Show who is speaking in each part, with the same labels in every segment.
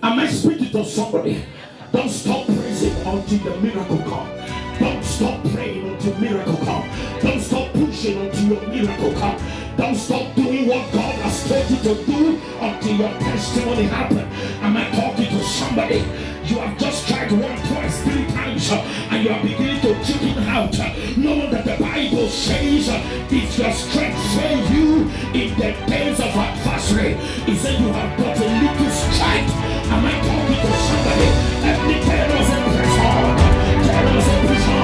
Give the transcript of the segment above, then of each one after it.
Speaker 1: Am I speaking to somebody? Don't stop praising until the miracle comes. Don't stop praying until miracle comes. Don't stop pushing until your miracle comes. Don't stop doing what God has told you to do until your testimony happens. Am I talking to somebody? You have just tried 1, 2, 3 times and you are beginning to chicken out, knowing that the Bible says if your strength fails you in the days of adversity, it said you have got a little strength. Am I talking to somebody? Let me tell us and press on. Tell us and press on.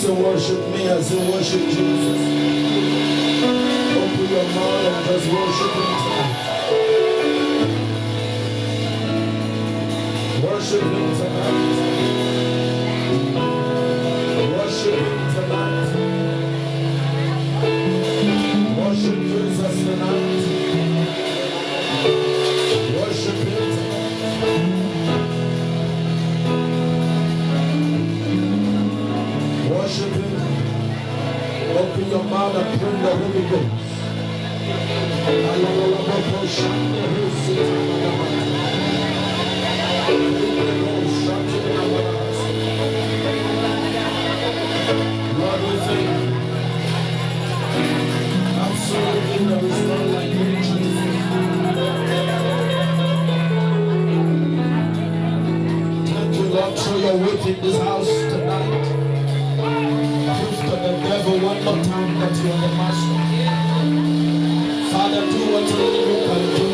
Speaker 2: Worship me as you worship Jesus. Open your mouth and just worship him tonight. Worship him tonight. Worship him tonight. Worship Jesus tonight. Worship him tonight. Worship him. Open your mouth and pray the Holy Ghost. Lord, we thank you. Absolutely there is none like you, Jesus. Thank you, Lord, show your weight in this house tonight. Prove to the devil one more time that you are the master. Father, do what only you can do.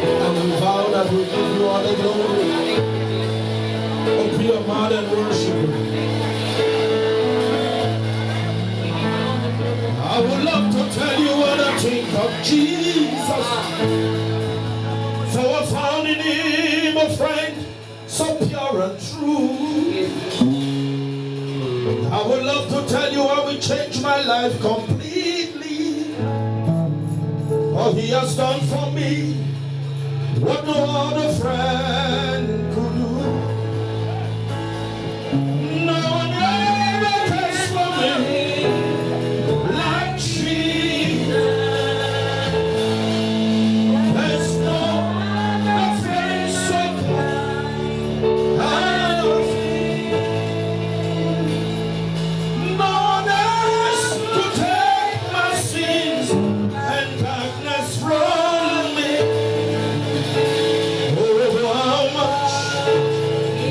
Speaker 2: And we vow that we give you all the glory. Open your mouth and worship him. I would love to tell you what I think of Jesus. For I found in him a friend so pure pure and true. I would love to tell you how it changed my life completely. What he has done for me, what no other friend could do. No one ever cares for me like Jesus. There's no friend so I know. No one else to take my sins and darkness from me. Oh, how much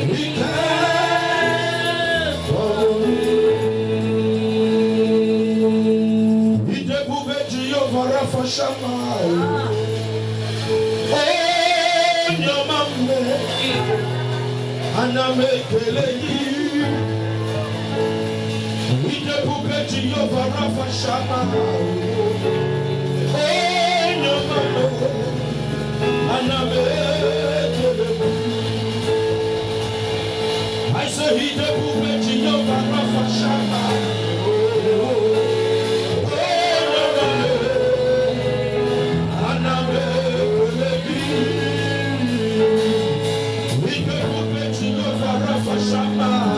Speaker 2: he cares for me. He debuted Jehovah Rapha Shammah. Oh, your mama, and I make a lady. He debuted Jehovah Rapha Shammah. Oh, your mama, and I make a lady. I say he debuted Jehovah Rapha Shammah. Oh, your mama, and I make a lady. He debuted Jehovah Rapha Shammah.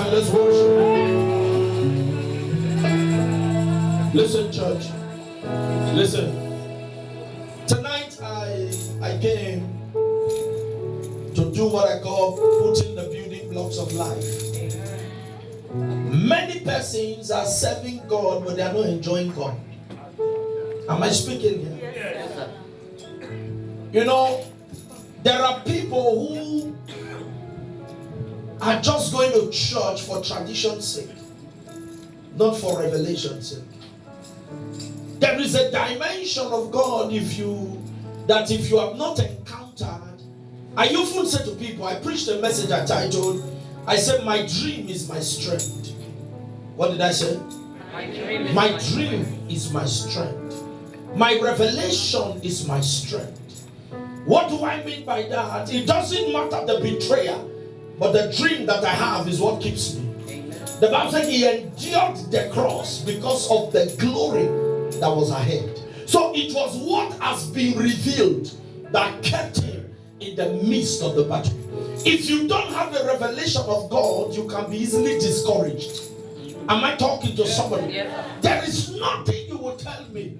Speaker 2: Let's worship. Listen, church. Listen. Tonight I came to do what I call putting the building blocks of life. Many persons are serving God, but they are not enjoying God. Am I speaking here?
Speaker 3: Yes, sir.
Speaker 2: You know, there are people who are just going to church for tradition's sake, not for revelation's sake. There is a dimension of God if you have not encountered. I often say to people, I preached a message I titled, I said, my dream is my strength. What did I say? My dream is my strength. My revelation is my strength. What do I mean by that? It doesn't matter the betrayer, but the dream that I have is what keeps me. The Bible said he endured the cross because of the glory that was ahead. So it was what has been revealed that kept him in the midst of the battle. If you don't have a revelation of God, you can be easily discouraged. Am I talking to somebody? There is nothing you will tell me.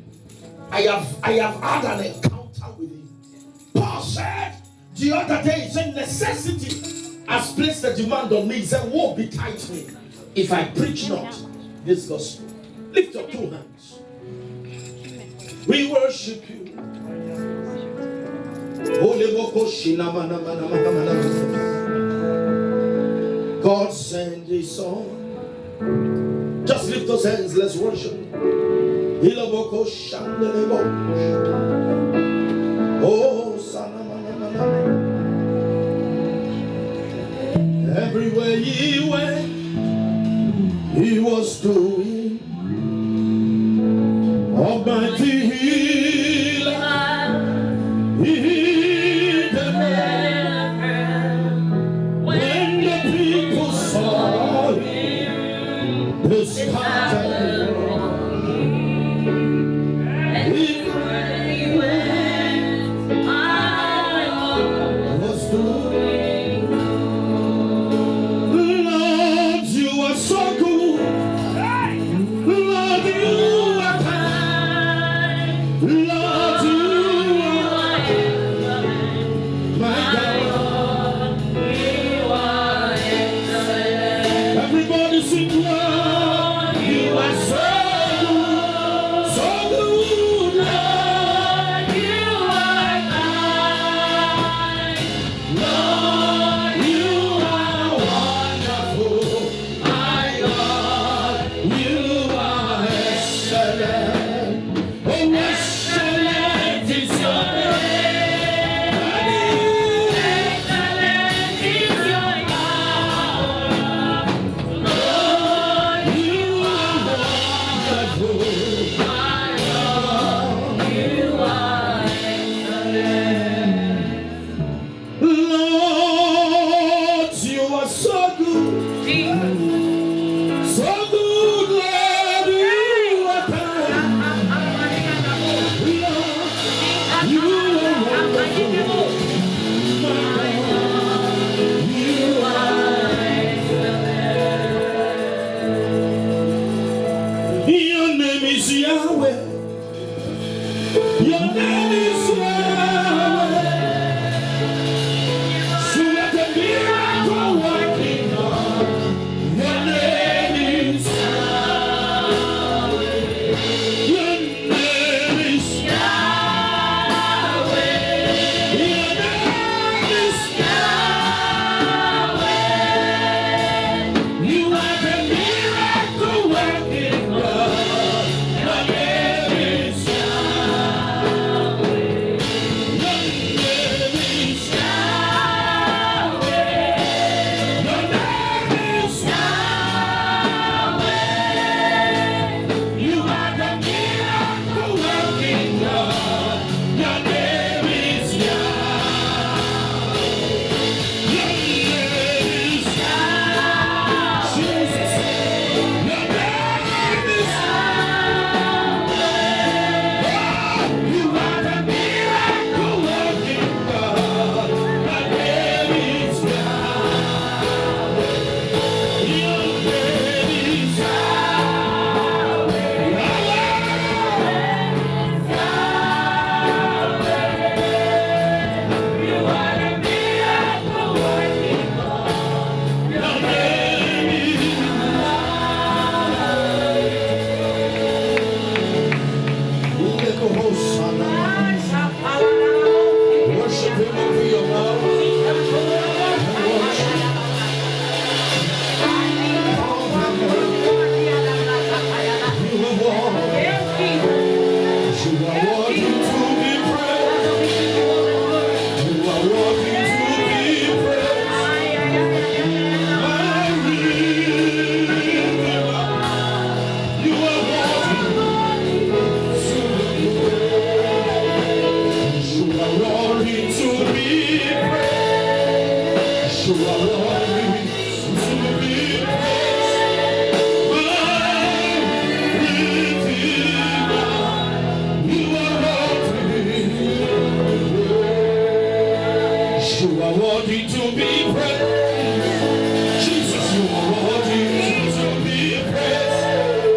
Speaker 2: I have had an encounter with him. Paul said the other day, he said necessity has placed a demand on me. He said, woe betide me if I preach not this gospel. Lift your two hands. We worship you. God sent his son. Just lift those hands, let's worship. Oh, everywhere he went, he was doing almighty healer. He the man when the people
Speaker 1: amazing Lord. You are so good, so good, Lord. You are kind, Lord. You are wonderful, my Lord. You are excellent. Oh, excellent is your name. Excellent is your power. Lord, you are wonderful. My Lord, you are excellent. Lord, you are so good. So good, Lord, you are kind. Lord, you are wonderful. My Lord, you are excellent. Your name is Yahweh. Your name is Yahweh. So let the miracle working God. Your name is Yahweh. Your name is Yahweh. Your name is Yahweh. You are the miracle working God. Your name is Yahweh. Your name is Yahweh. Your name is Yahweh. You are the miracle working God. Your name is Yahweh. Your name is Jesus. Your name is Yahweh. You are the miracle working God. Your name is Yahweh. Your name is Yahweh. You are the miracle working God. Your name is worship Him over your mouth. You are worthy. You are worthy to be praised. You are worthy to be praised. My Redeemer. You are worthy to be praised. You are worthy to be praised. You are worthy to be praised. My Redeemer. You are worthy. You are worthy to be praised. Jesus, you are worthy to be praised.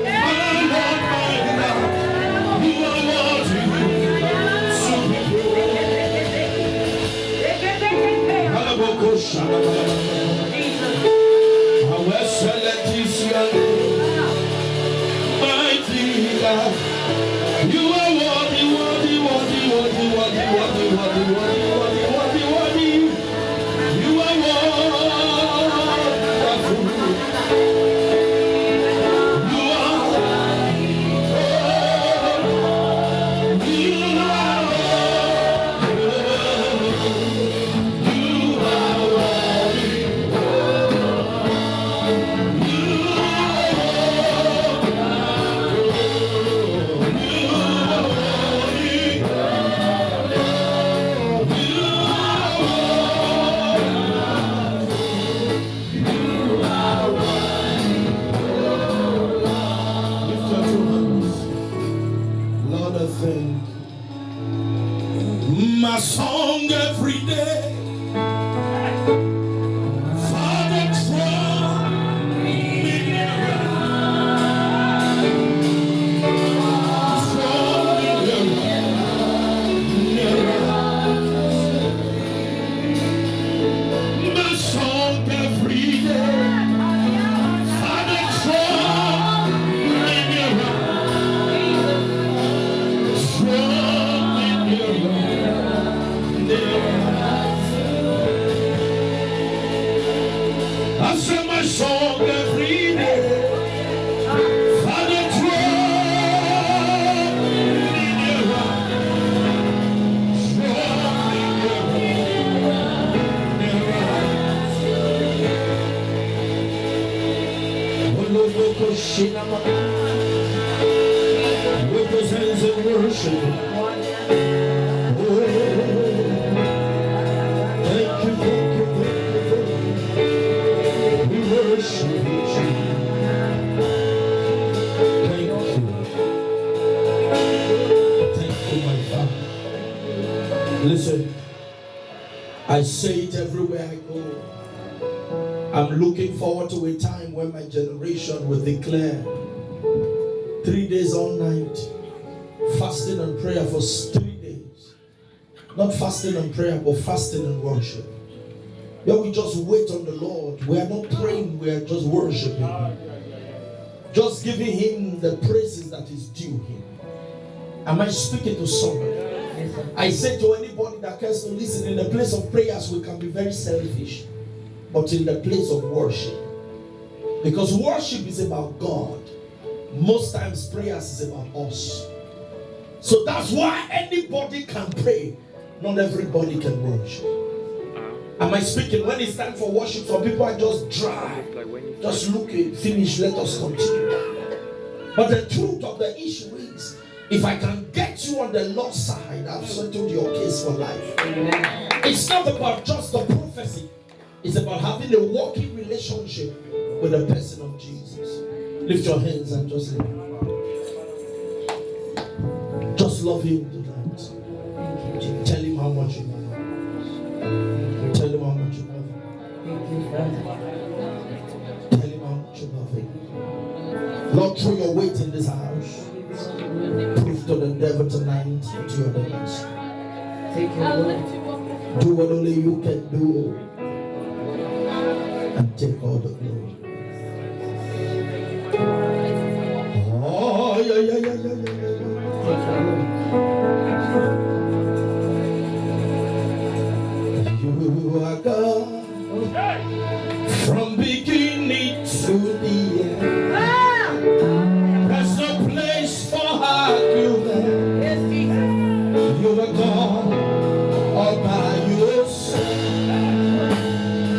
Speaker 1: My Lord, my God, you are worthy to be praised. How excellent is your name, mighty God. You are worthy, worthy, worthy, worthy, worthy, worthy, worthy, worthy, worthy, worthy, worthy. You are wonderful. You are my song every day. Father, draw me nearer. Draw me nearer. My song every day. Father, my song every day. Father, draw me nearer. With those hands in worship. Oh, thank you, thank you, thank you, thank you. We worship you. Thank you. Thank you, my Father. Listen, I say it everywhere I go. I'm looking forward to a time when my generation will declare 3 days all night fasting and prayer for 3 days. Not fasting and prayer, but fasting and worship. Where we just wait on the Lord. We are not praying, we are just worshiping Him. Just giving Him the praises that is due Him. Am I speaking to somebody? I say to anybody that cares to listen, in the place of prayers we can be very selfish. But in the place of worship. Because worship is about God. Most times prayers is about us. So that's why anybody can pray. Not everybody can worship. Am I speaking? When it's time for worship, some people are just dry. Just look it, finish, let us continue. But the truth of the issue is, if I can get you on the Lord's side, I've settled your case for life. It's not about just the prophecy. It's about having a working relationship with the person of Jesus. Lift your hands and just love Him. Just love Him tonight. Tell Him how much you love Him. Tell Him how much you love Him. Tell Him how much you love Him. Lord, throw your weight in this house. Prove to the devil tonight that you are the best. Do what only you can do. And take all the glory. Oh, yeah. You are God from beginning to the end. There's no place for argument. You are God all by yourself.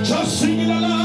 Speaker 1: Just sing it along.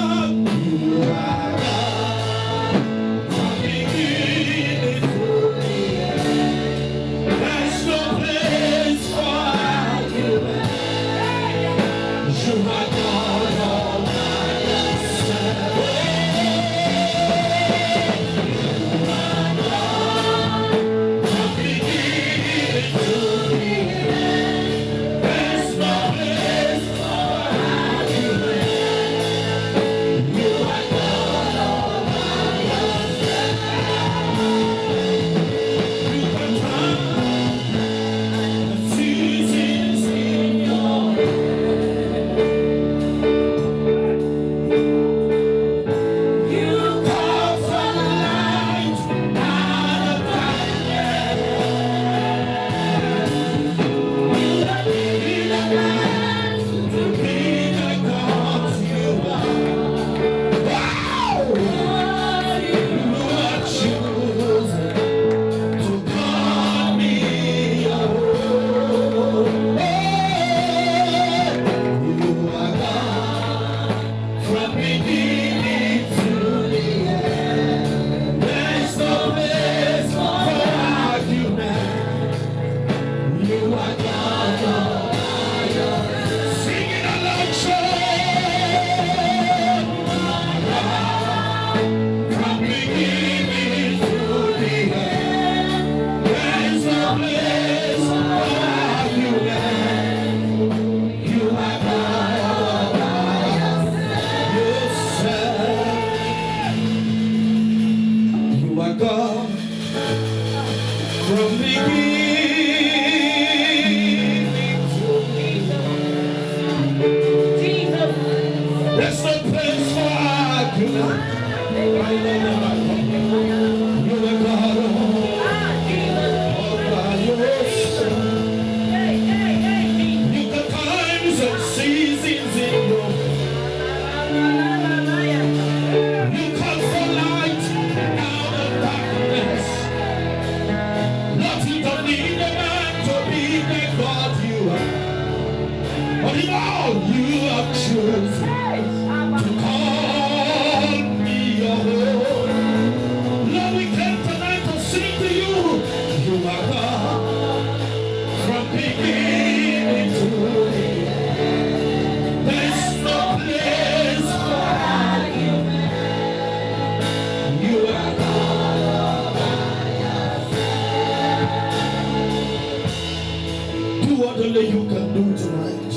Speaker 2: only you can do tonight.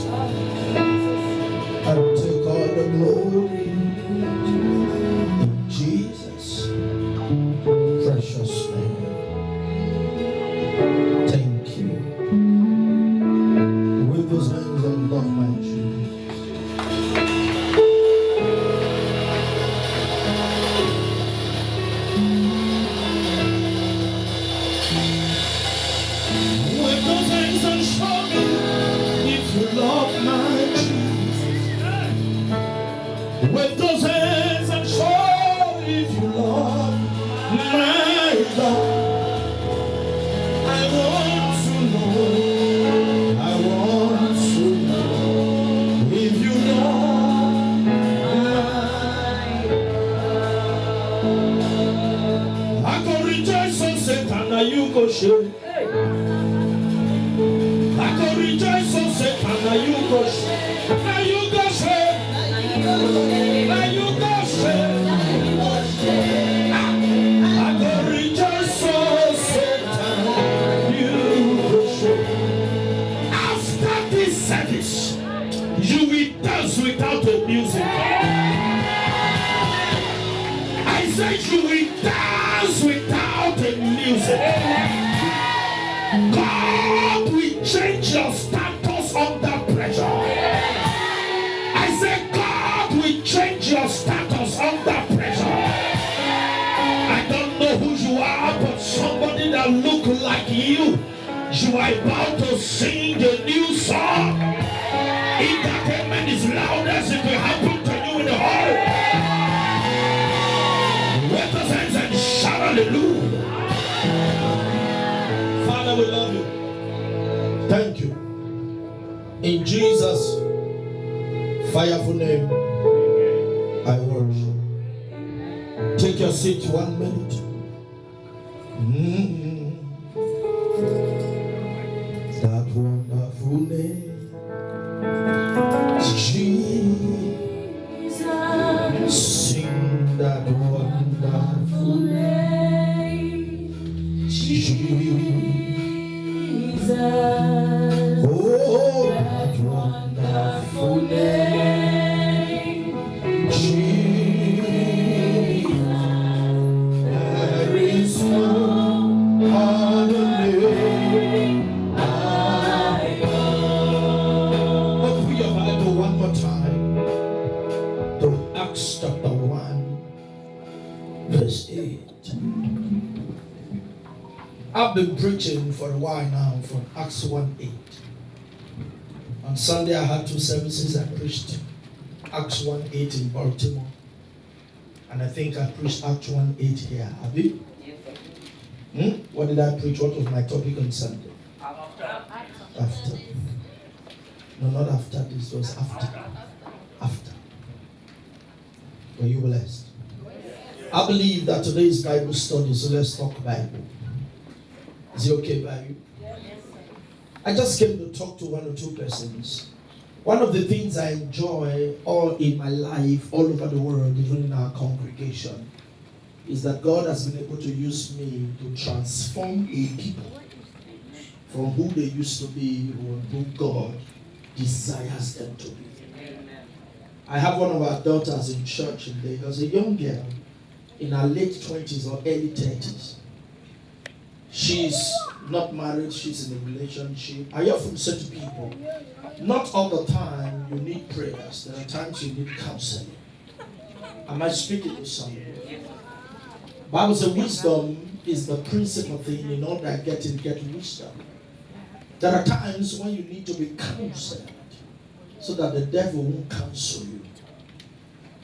Speaker 2: And take all the glory in Jesus' precious name. Thank you. With those hands on love, my Jesus. With those hands and show me if you love my Jesus. With those hands and show if you love my God. I want to know if you love my God. I go rejoice on Satan, now you go share. I go rejoice on Satan, now you go share. Now you go share. Now you go share. I go rejoice on Satan, you go share. After this service, you will dance without the music. I said you will dance without the music. God will change your status under pressure. I said God will change your status under pressure. I don't know who you are, but somebody that look like you are about to sing a new song. If that amen is loudest, it will happen to you in the hall. Wave those hands and shout hallelujah. Father, we love you. Thank you. In Jesus' fireful name, I worship. Take your seat 1 minute. That wonderful name, Jesus. Sing that wonderful name, Jesus. Oh, that wonderful name, Jesus. There is no other name I know. Open your Bible one more time to Acts chapter 1, verse 8. I've been preaching for a while now from Acts 1:8. On Sunday I had 2 services. I preached Acts 1:8 in Baltimore. And I think I preached Acts 1:8 here. Have you? What did I preach? What was my topic on Sunday? After. No, not after. This was after. After. Were you blessed? I believe that today is Bible study, so let's talk Bible. Is it okay by you? I just came to talk to 1 or 2 persons. One of the things I enjoy all in my life, all over the world, even in our congregation, is that God has been able to use me to transform a people from who they used to be or who God desires them to be. I have one of our daughters in church in Lagos, a young girl in her late 20s or early 30s. She's not married, she's in a relationship. I often say to people, not all the time you need prayers. There are times you need counseling. Am I speaking to somebody? Bible says wisdom is the principal thing in order to get wisdom. There are times when you need to be counseled so that the devil won't counsel you.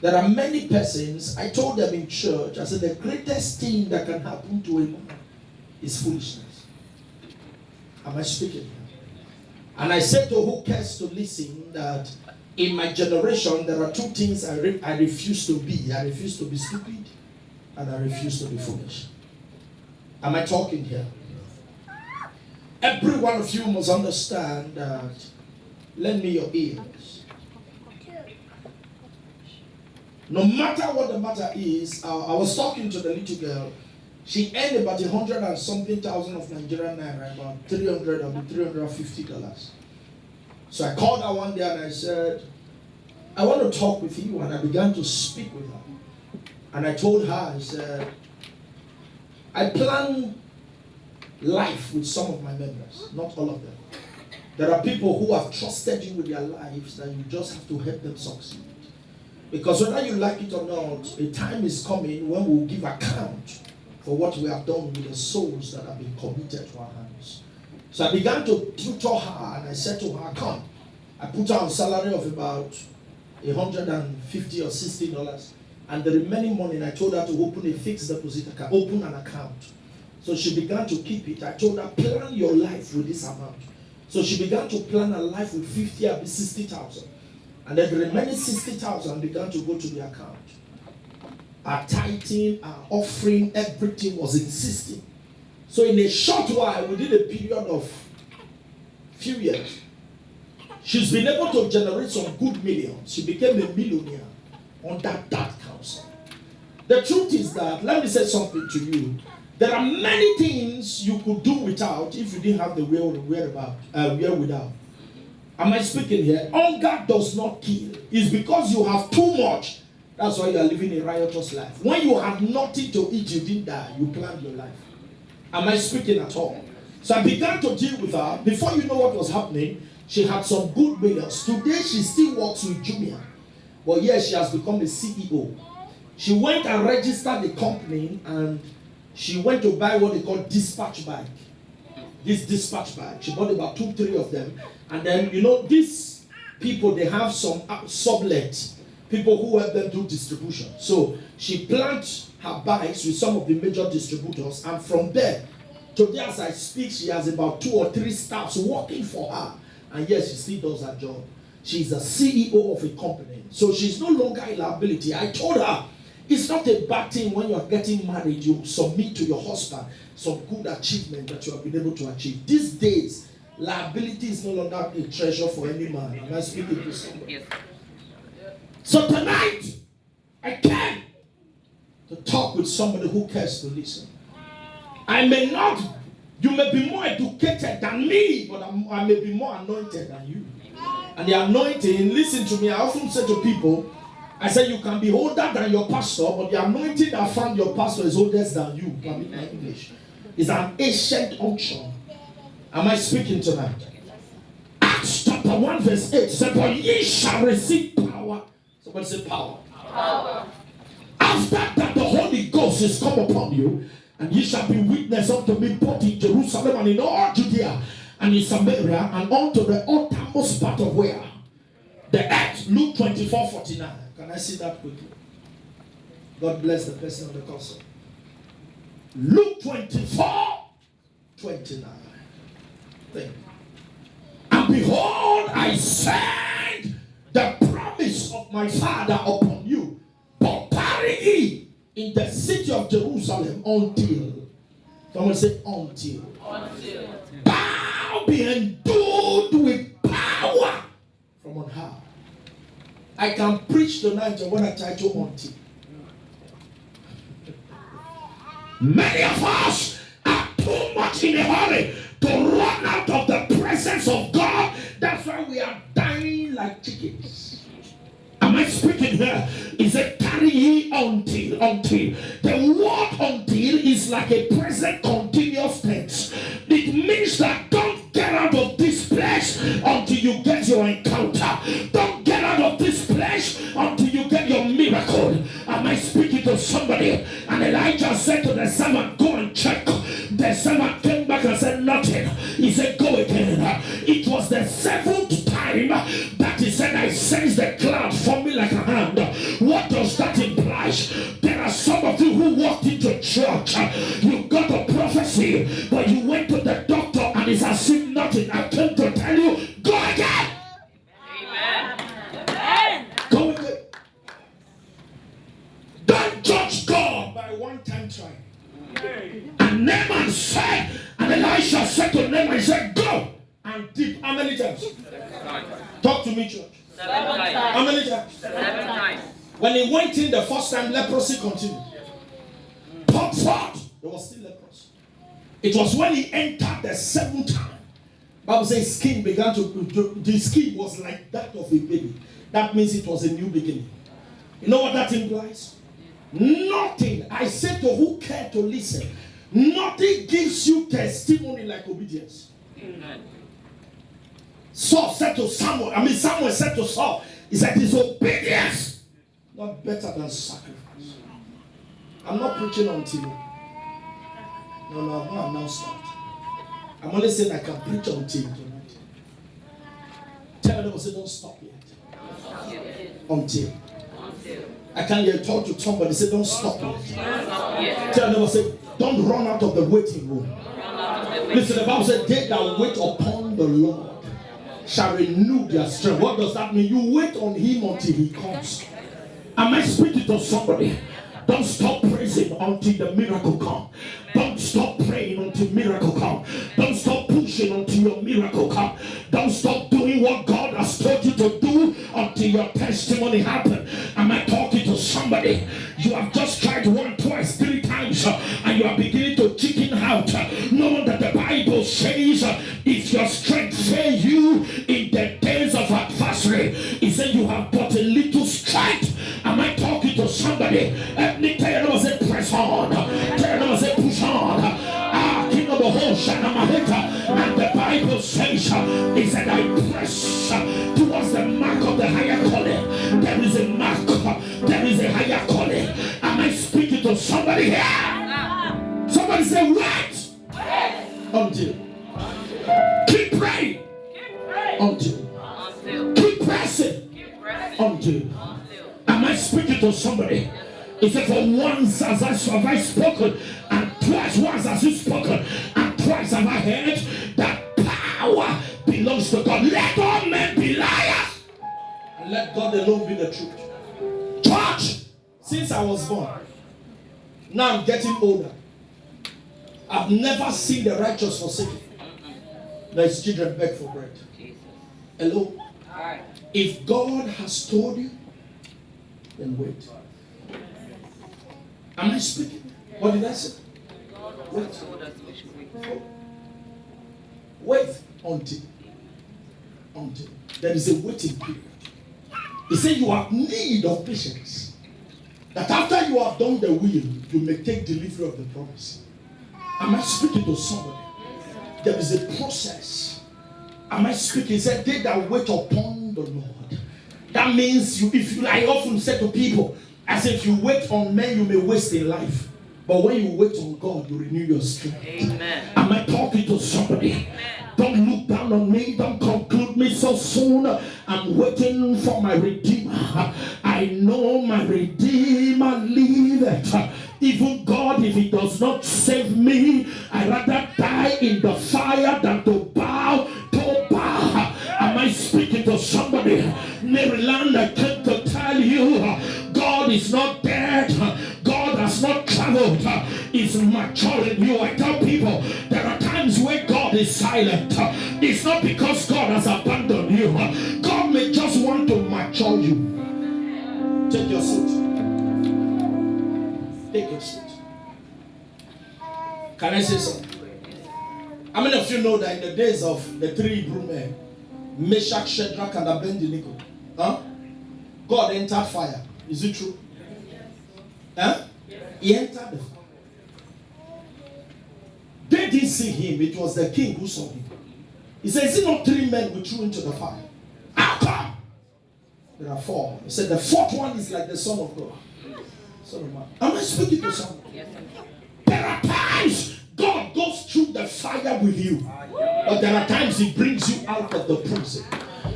Speaker 2: There are many persons, I told them in church, I said the greatest thing that can happen to a man is foolishness. Am I speaking? And I said to who cares to listen that in my generation there are 2 things I refuse to be. I refuse to be stupid and I refuse to be foolish. Am I talking here? Every one of you must understand that. Lend me your ears. No matter what the matter is, I was talking to the little girl. She earned about 100 and something thousand of Nigerian naira, about $300 or $350. So I called her one day and I said, I want to talk with you. And I began to speak with her. And I told her, I said, I plan life with some of my members, not all of them. There are people who have trusted you with their lives that you just have to help them succeed. Because whether you like it or not, a time is coming when we'll give account for what we have done with the souls that have been committed to our hands. So I began to tutor her and I said to her, come. I put her on salary of about $150 or $60. And the remaining money, I told her to open a fixed deposit account, open an account. So she began to keep it. I told her, plan your life with this amount. So she began to plan her life with 50 or 60,000. And then the remaining 60,000 began to go to the account. Our tithing, our offering, everything was insisting. So in a short while, within a period of few years, she's been able to generate some good millions. She became a millionaire under that counsel. The truth is that, let me say something to you. There are many things you could do without if you didn't have the wherewithal. Am I speaking here? Hunger does not kill. It's because you have too much. That's why you are living a riotous life. When you have nothing to eat, you didn't die. You planned your life. Am I speaking at all? So I began to deal with her. Before you know what was happening, she had some good millions. Today she still works with Jumia. But yes, she has become the CEO. She went and registered the company and she went to buy what they call dispatch bike. This dispatch bike. She bought about 2-3 of them. And then, these people, they have some sublet. People who help them do distribution. So she planned her bikes with some of the major distributors. And from there, today as I speak, she has about 2 or 3 staffs working for her. And yes, she still does her job. She's a CEO of a company. So she's no longer a liability. I told her, it's not a bad thing when you are getting married, you submit to your husband some good achievement that you have been able to achieve. These days, liability is no longer a treasure for any man. Am I speaking to somebody? Yes. So tonight, I came to talk with somebody who cares to listen. You may be more educated than me, but I may be more anointed than you. And the anointing, listen to me, I often say to people, I say you can be older than your pastor, but the anointing that found your pastor is older than you. Permit my English. It's an ancient unction. Am I speaking tonight? Acts chapter 1 verse 8 said, but ye shall receive power. Somebody say power. Power. After that the Holy Ghost is come upon you, and ye shall be witness unto me both in Jerusalem and in all Judea and in Samaria and unto the uttermost part of where? The earth. Luke 24:49. Can I see that quickly? God bless the person on the console. Luke 24:29. Thank you. And behold, I send the promise of my Father upon you, but tarry ye in the city of Jerusalem until. Someone say until. Thou be endued with power from on high. I can preach tonight on what I title until. Many of us are too much in a hurry to run out of the presence of God. That's why we are dying like chickens. Am I speaking here? Is it carry ye until? The word until is like a present continuous tense. It means that don't get out of this place until you get your encounter. Don't get out of this place until you get your miracle. Am I speaking to somebody? And Elijah said to the servant, go and check. The servant came back and said nothing. He said, go again. It was the 7th time that he said, I sense the cloud forming like a hand. What does that imply? There are some of you who walked into church. You got a prophecy, but you went to the doctor and it's as if nothing. I came to tell you, go again. Amen. Go again. Don't judge God by one-time trying. And Naaman said, and Elisha said to Naaman, he said, go and dip. How many times? 7 times. Talk to me, church. 7 times. How many times? 7 times. When he went in the first time, leprosy continued. Third, there was still leprosy. It was when he entered the 7th time
Speaker 1: Bible says skin began the skin was like that of a baby. That means it was a new beginning. You know what that implies? Nothing. I said to who care to listen, nothing gives you testimony like obedience. Saul said to Samuel, Samuel said to Saul, he said, his obedience not better than sacrifice. I'm not preaching until you. No, I'm not announced that. I'm only saying I can preach until tonight. Tell them, say, don't stop yet. Until. I can't hear talk to somebody, say, don't stop yet. Tell them, say, don't run out of the waiting room. Listen, the Bible said, they that wait upon the Lord shall renew their strength. What does that mean? You wait on him until he comes. Am I speaking to somebody? Don't stop praising until the miracle comes. Don't stop praying until miracle comes. Don't stop pushing until your miracle comes. Don't stop doing what God has told you to do until your testimony happens. Am I talking to somebody? You have just tried 1, 2, 3 times and you are beginning to chicken out. Knowing that the Bible says if your strength fail you in the days of adversity, it says you have but a little strength. Am I talking to somebody? Let me tell you, say press on. Tell them, say push on. King of the whole Shanamaheta. And the Bible says, he said, I press towards the mark of the higher calling. There is a mark. There is a higher calling. Am I speaking to somebody here? Somebody say, wait. Until. Keep praying. Until. Keep pressing. Until. Am I speaking to somebody? He said, for once have I spoken, and twice once has he spoken, and twice have I heard that power belongs to God. Let all men be liars, and let God alone be the truth. Church, since I was born, now I'm getting older. I've never seen the righteous forsaken, nor his children beg for bread. Hello? If God has told you, then wait. Am I speaking? What did I say? Wait. Wait until there is a waiting period. He said you have need of patience. That after you have done the will, you may take delivery of the promise. Am I speaking to somebody? There is a process. Am I speaking? He said, they that wait upon the Lord. That means I often say to people, as if you wait on men, you may waste a life. But when you wait on God, you renew your strength. Amen. Am I talking to somebody? Amen. Don't look down on me. Don't conclude me so soon. I'm waiting for my Redeemer. I know my Redeemer liveth. Even God, if he does not save me, I'd rather die in the fire than to bow. Am I speaking to somebody? Maryland, I came to tell you, God is not dead. God has not traveled. He's maturing you. I tell people, there are times where God is silent. It's not because God has abandoned you. God may just want to mature you. Take your seat. Take your seat. Can I say something? How many of you know that in the days of the 3 Hebrew men, Meshach, Shadrach, and Abednego, God entered fire? Is it true? He entered the fire. They didn't see him. It was the king who saw him. He said, is it not 3 men we threw into the fire? How come? There are 4. He said the 4th one is like the Son of God. Son of Man. Am I speaking to someone? Yes, there are times God goes through the fire with you. But there are times he brings you out of the prison.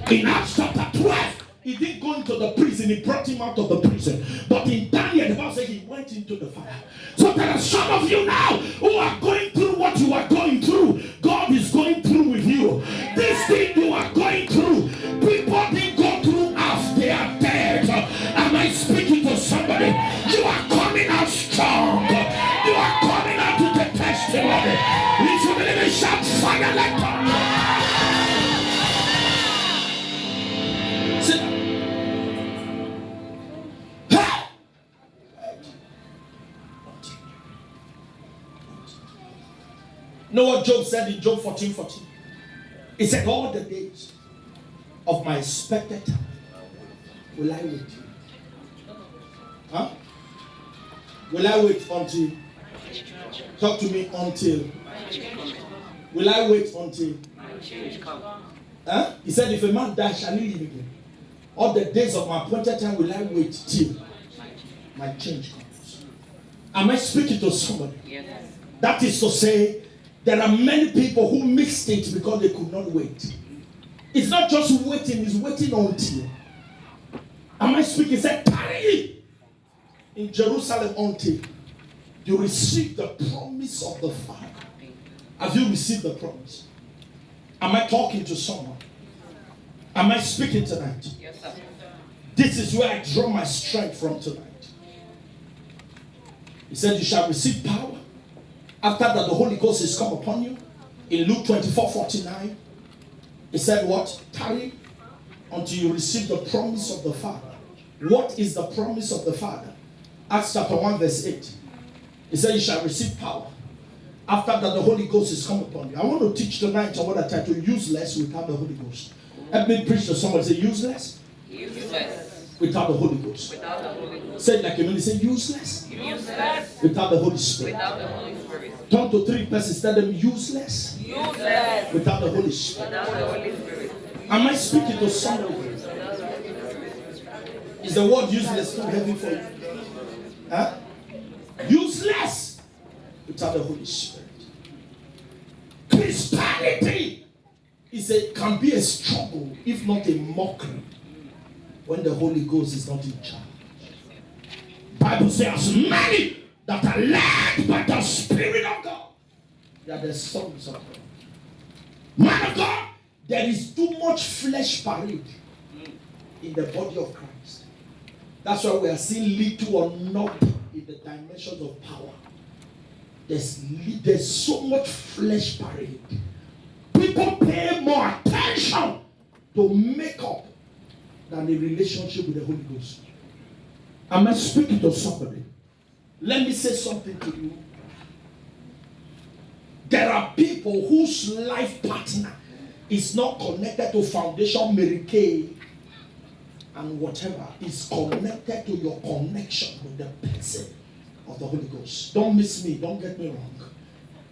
Speaker 1: In Acts chapter 12, he didn't go into the prison, he brought him out of the prison. But in Daniel, the Bible says he went into the fire. So there are some of you now who are going through what you are going through. God is going through with you. This thing you are going through, people didn't go through as they are dead. Am I speaking to somebody? You are coming out strong. You are coming out with the testimony. If you believe it, shout fire like God. Sit down. Know what Job said in Job 14:14? He said, all the days of my expected time will I wait. Huh? Will I wait until? Talk to me until. Will I wait until? Huh? He said, if a man dies, shall he live again? All the days of my appointed time will I wait till my change comes. Am I speaking to somebody? Yes. That is to say, there are many people who missed it because they could not wait. It's not just waiting, it's waiting until. Am I speaking? He said, tarry in Jerusalem until you receive the promise of the Father. Have you received the promise? Am I talking to someone? Am I speaking tonight? Yes, sir. This is where I draw my strength from tonight. He said, you shall receive power after that the Holy Ghost is come upon you. In Luke 24:49, he said what? Tarry until you receive the promise of the Father. What is the promise of the Father? Acts chapter 1 verse 8. He said, you shall receive power after that the Holy Ghost is come upon you. I want to teach tonight on what I title useless without the Holy Ghost. Let me preach to somebody. Say useless. Useless. Without the Holy Ghost. Without the Holy Ghost. Say it like a minute. Say useless. Useless. Without the Holy Spirit. Without the Holy Spirit. Turn to 3 persons. Tell them useless. Useless. Without the Holy Spirit. Without the Holy Spirit. Am I speaking to somebody? Is the word useless too heavy for you? Huh? Useless without the Holy Spirit. Christianity can be a struggle, if not a mockery, when the Holy Ghost is not in charge. Bible says, many that are led by the Spirit of God, they are the sons of God. Man of God, there is too much flesh parade in the body of Christ. That's why we are seeing little or nothing in the dimensions of power. There's so much flesh parade. People pay more attention to makeup than a relationship with the Holy Ghost. Am I speaking to somebody? Let me say something to you. There are people whose life partner is not connected to Foundation Mary Kay and whatever. Is connected to your connection with the person of the Holy Ghost. Don't miss me. Don't get me wrong.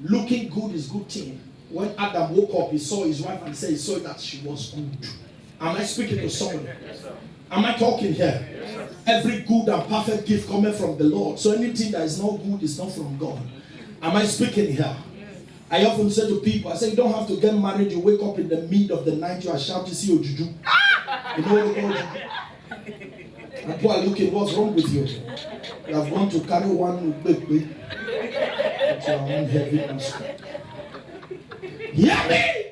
Speaker 1: Looking good is good thing. When Adam woke up, he saw his wife and said he saw that she was good. Am I speaking to somebody? Yes, sir. Am I talking here? Yes, every good and perfect gift coming from the Lord. So anything that is not good is not from God. Am I speaking here? I often say to people, I say, you don't have to get married. You wake up in the mid of the night, you are shouting, see your juju. You know what they call juju? And people are looking, what's wrong with you? You have gone to carry one baby. But you are one heavy master. Hear me?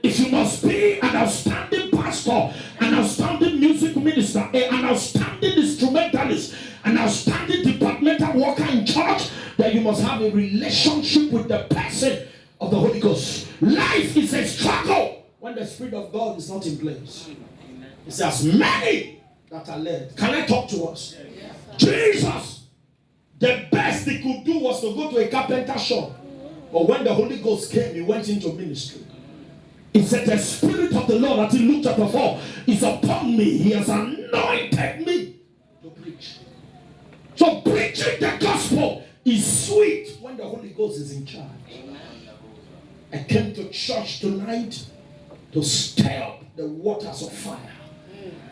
Speaker 1: If you must be an outstanding pastor, an outstanding music minister, an outstanding instrumentalist, an outstanding departmental worker in church, then you must have a relationship with the person of the Holy Ghost. Life is a struggle when the Spirit of God is not in place. It says many that are led. Can I talk to us? Yes. Jesus, the best he could do was to go to a carpenter shop. But when the Holy Ghost came, he went into ministry. He said, the Spirit of the Lord, that's in Luke chapter 4, is upon me. He has anointed me to preach. So preaching the gospel is sweet when the Holy Ghost is in charge. I came to church tonight to stir up the waters of fire.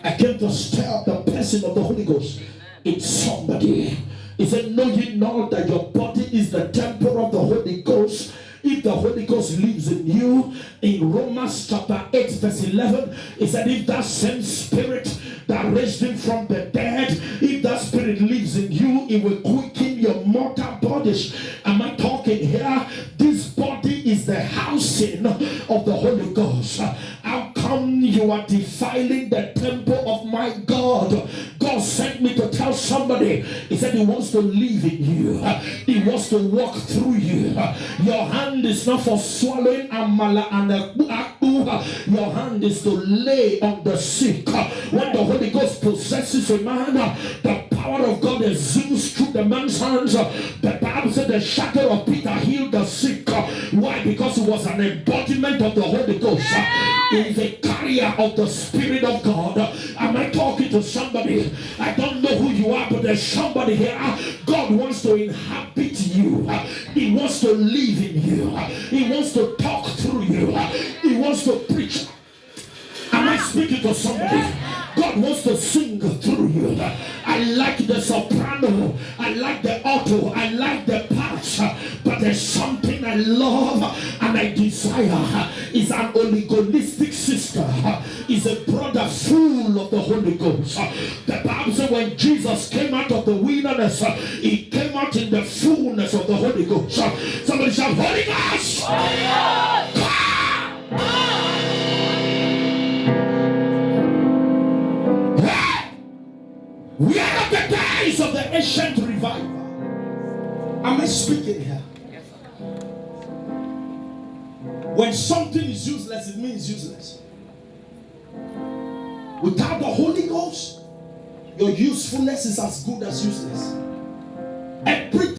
Speaker 1: I came to stir up the person of the Holy Ghost in somebody. He said, know ye not that your body is the temple of the Holy Ghost? If the Holy Ghost lives in you, in Romans chapter 8 verse 11, it said, if that same Spirit that raised him from the dead, if that Spirit lives in you, it will quicken your mortal bodies. Am I talking here? This body is the housing of the Holy Ghost. How come you are defiling the temple of my God? God sent me to tell somebody. He said he wants to live in you. He wants to walk through you. Your hand is not for swallowing amala and akbu. Your hand is to lay on the sick. When the Holy Ghost possesses a man, the power of God exudes through the man's hands. The Bible said the shadow of Peter healed the sick. Why? Because it was an embodiment of the Holy Ghost. It is a carrier of the Spirit of God. Am I talking to somebody? I don't know who you are, but there's somebody here. God wants to inhabit you. He wants to live in you. He wants to talk through you. He wants to preach. Am I speaking to somebody? God wants to sing through you. I like the soprano. I like the alto. I like the parts. But there's something I love and I desire. Is an oligolistic sister. Is a brother full of the Holy Ghost. The Bible says when Jesus came out of the wilderness, he came out in the fullness of the Holy Ghost. Somebody shout, Holy Ghost! Holy Ghost! We are at the days of the ancient revival. Am I speaking here? Yes, sir. When something is useless, it means useless. Without the Holy Ghost, your usefulness is as good as useless. Every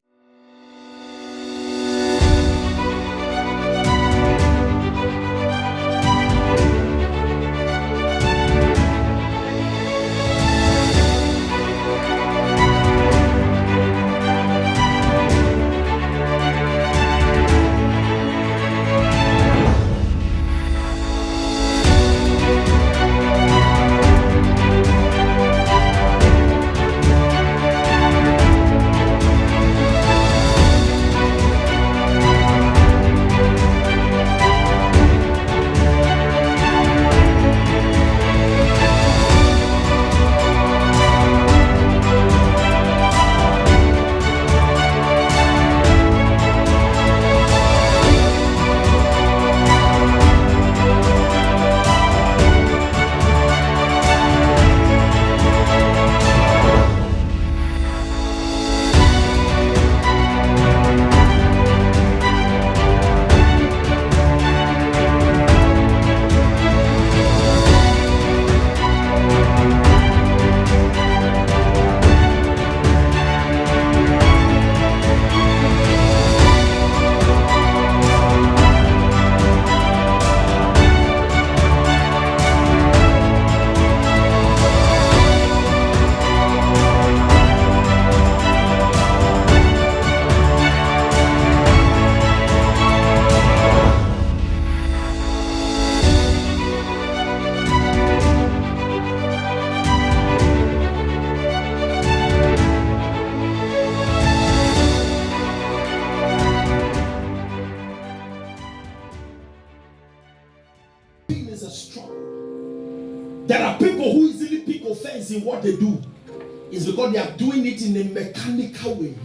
Speaker 1: is a struggle. There are people who easily pick offense in what they do. It's because they are doing it in a mechanical way.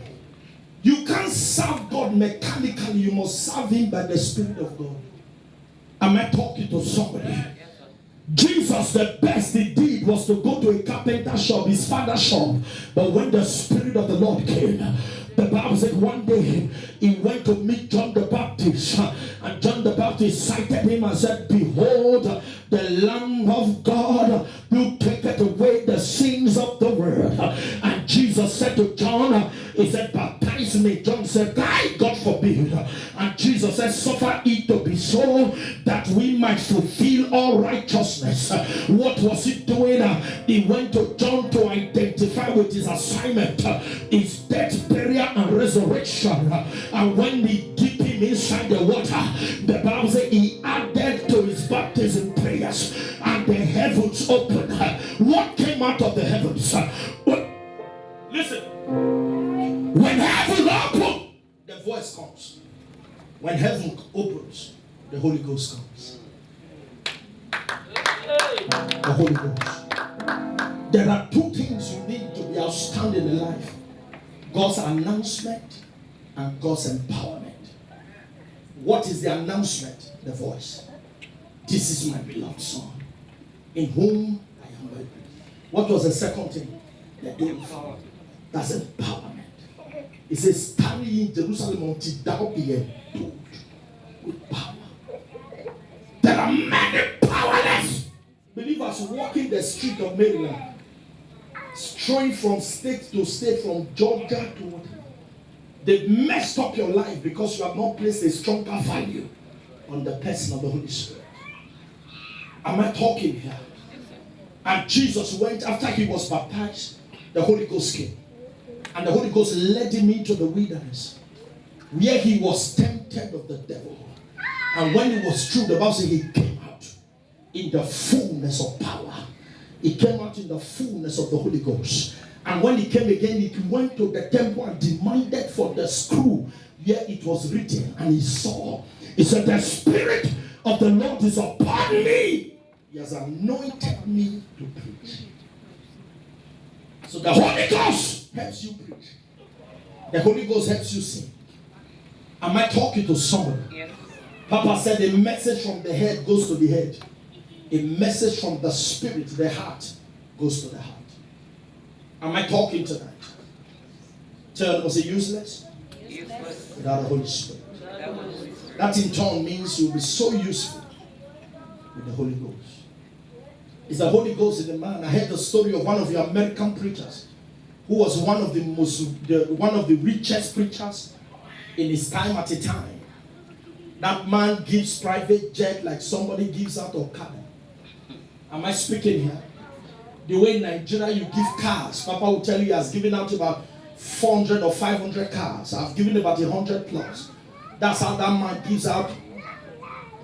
Speaker 1: You can't serve God mechanically. You must serve Him by the Spirit of God. Am I talking to somebody? Jesus, the best he did was to go to a carpenter shop, his father's shop. But when the Spirit of the Lord came, the Bible said one day he went to meet John the Baptist, and John the Baptist cited him and said, "Behold, the Lamb of God who taketh away the sins of the world." And Jesus said to John, he said, "Baptize me." John said, "God forbid." And Jesus said, "Suffer it to be so, that we might fulfill all righteousness." What was he doing? He went to John to identify with his assignment, his death, burial, and resurrection. And when he dipped him inside the water, the Bible says he added to his baptism prayers, and the heavens opened. What came out of the heavens? Listen, when heaven opens, the voice comes. When heaven opens, the Holy Ghost comes. The Holy Ghost. There are two things you need to be outstanding in life: God's announcement and God's empowerment. What is the announcement? The voice. "This is my beloved Son, in whom I am well pleased." What was the second thing? The doing. That's empowerment. It says, "Tarry in Jerusalem until thou be endowed with power." There are many powerless believers walking the street of Maryland, straying from state to state, from Georgia to They've messed up your life because you have not placed a stronger value on the person of the Holy Spirit. Am I talking here? And Jesus went, after he was baptized, the Holy Ghost came. And the Holy Ghost led him into the wilderness, where he was tempted of the devil. And when he was through, the Bible says he came out in the fullness of power. He came out in the fullness of the Holy Ghost. And when he came again, he went to the temple and demanded for the scroll where it was written. And he saw, he said, the Spirit of the Lord is upon me. He has anointed me to preach. So the Holy Ghost helps you preach. The Holy Ghost helps you sing. Am I talking to somebody? Yes. Papa said a message from the head goes to the head. A message from the spirit, the heart, goes to the heart. Am I talking tonight? Tell was it useless? Useless. Without the Holy Spirit. That in turn means you'll be so useful with the Holy Ghost. It's the Holy Ghost in the man. I heard the story of one of the American preachers who was one of the richest preachers in his time at a time. That man gives private jet like somebody gives out of car. Am I speaking here? The way in Nigeria you give cars, Papa will tell you he has given out about 400 or 500 cars. I've given about 100 plus. That's how that man gives out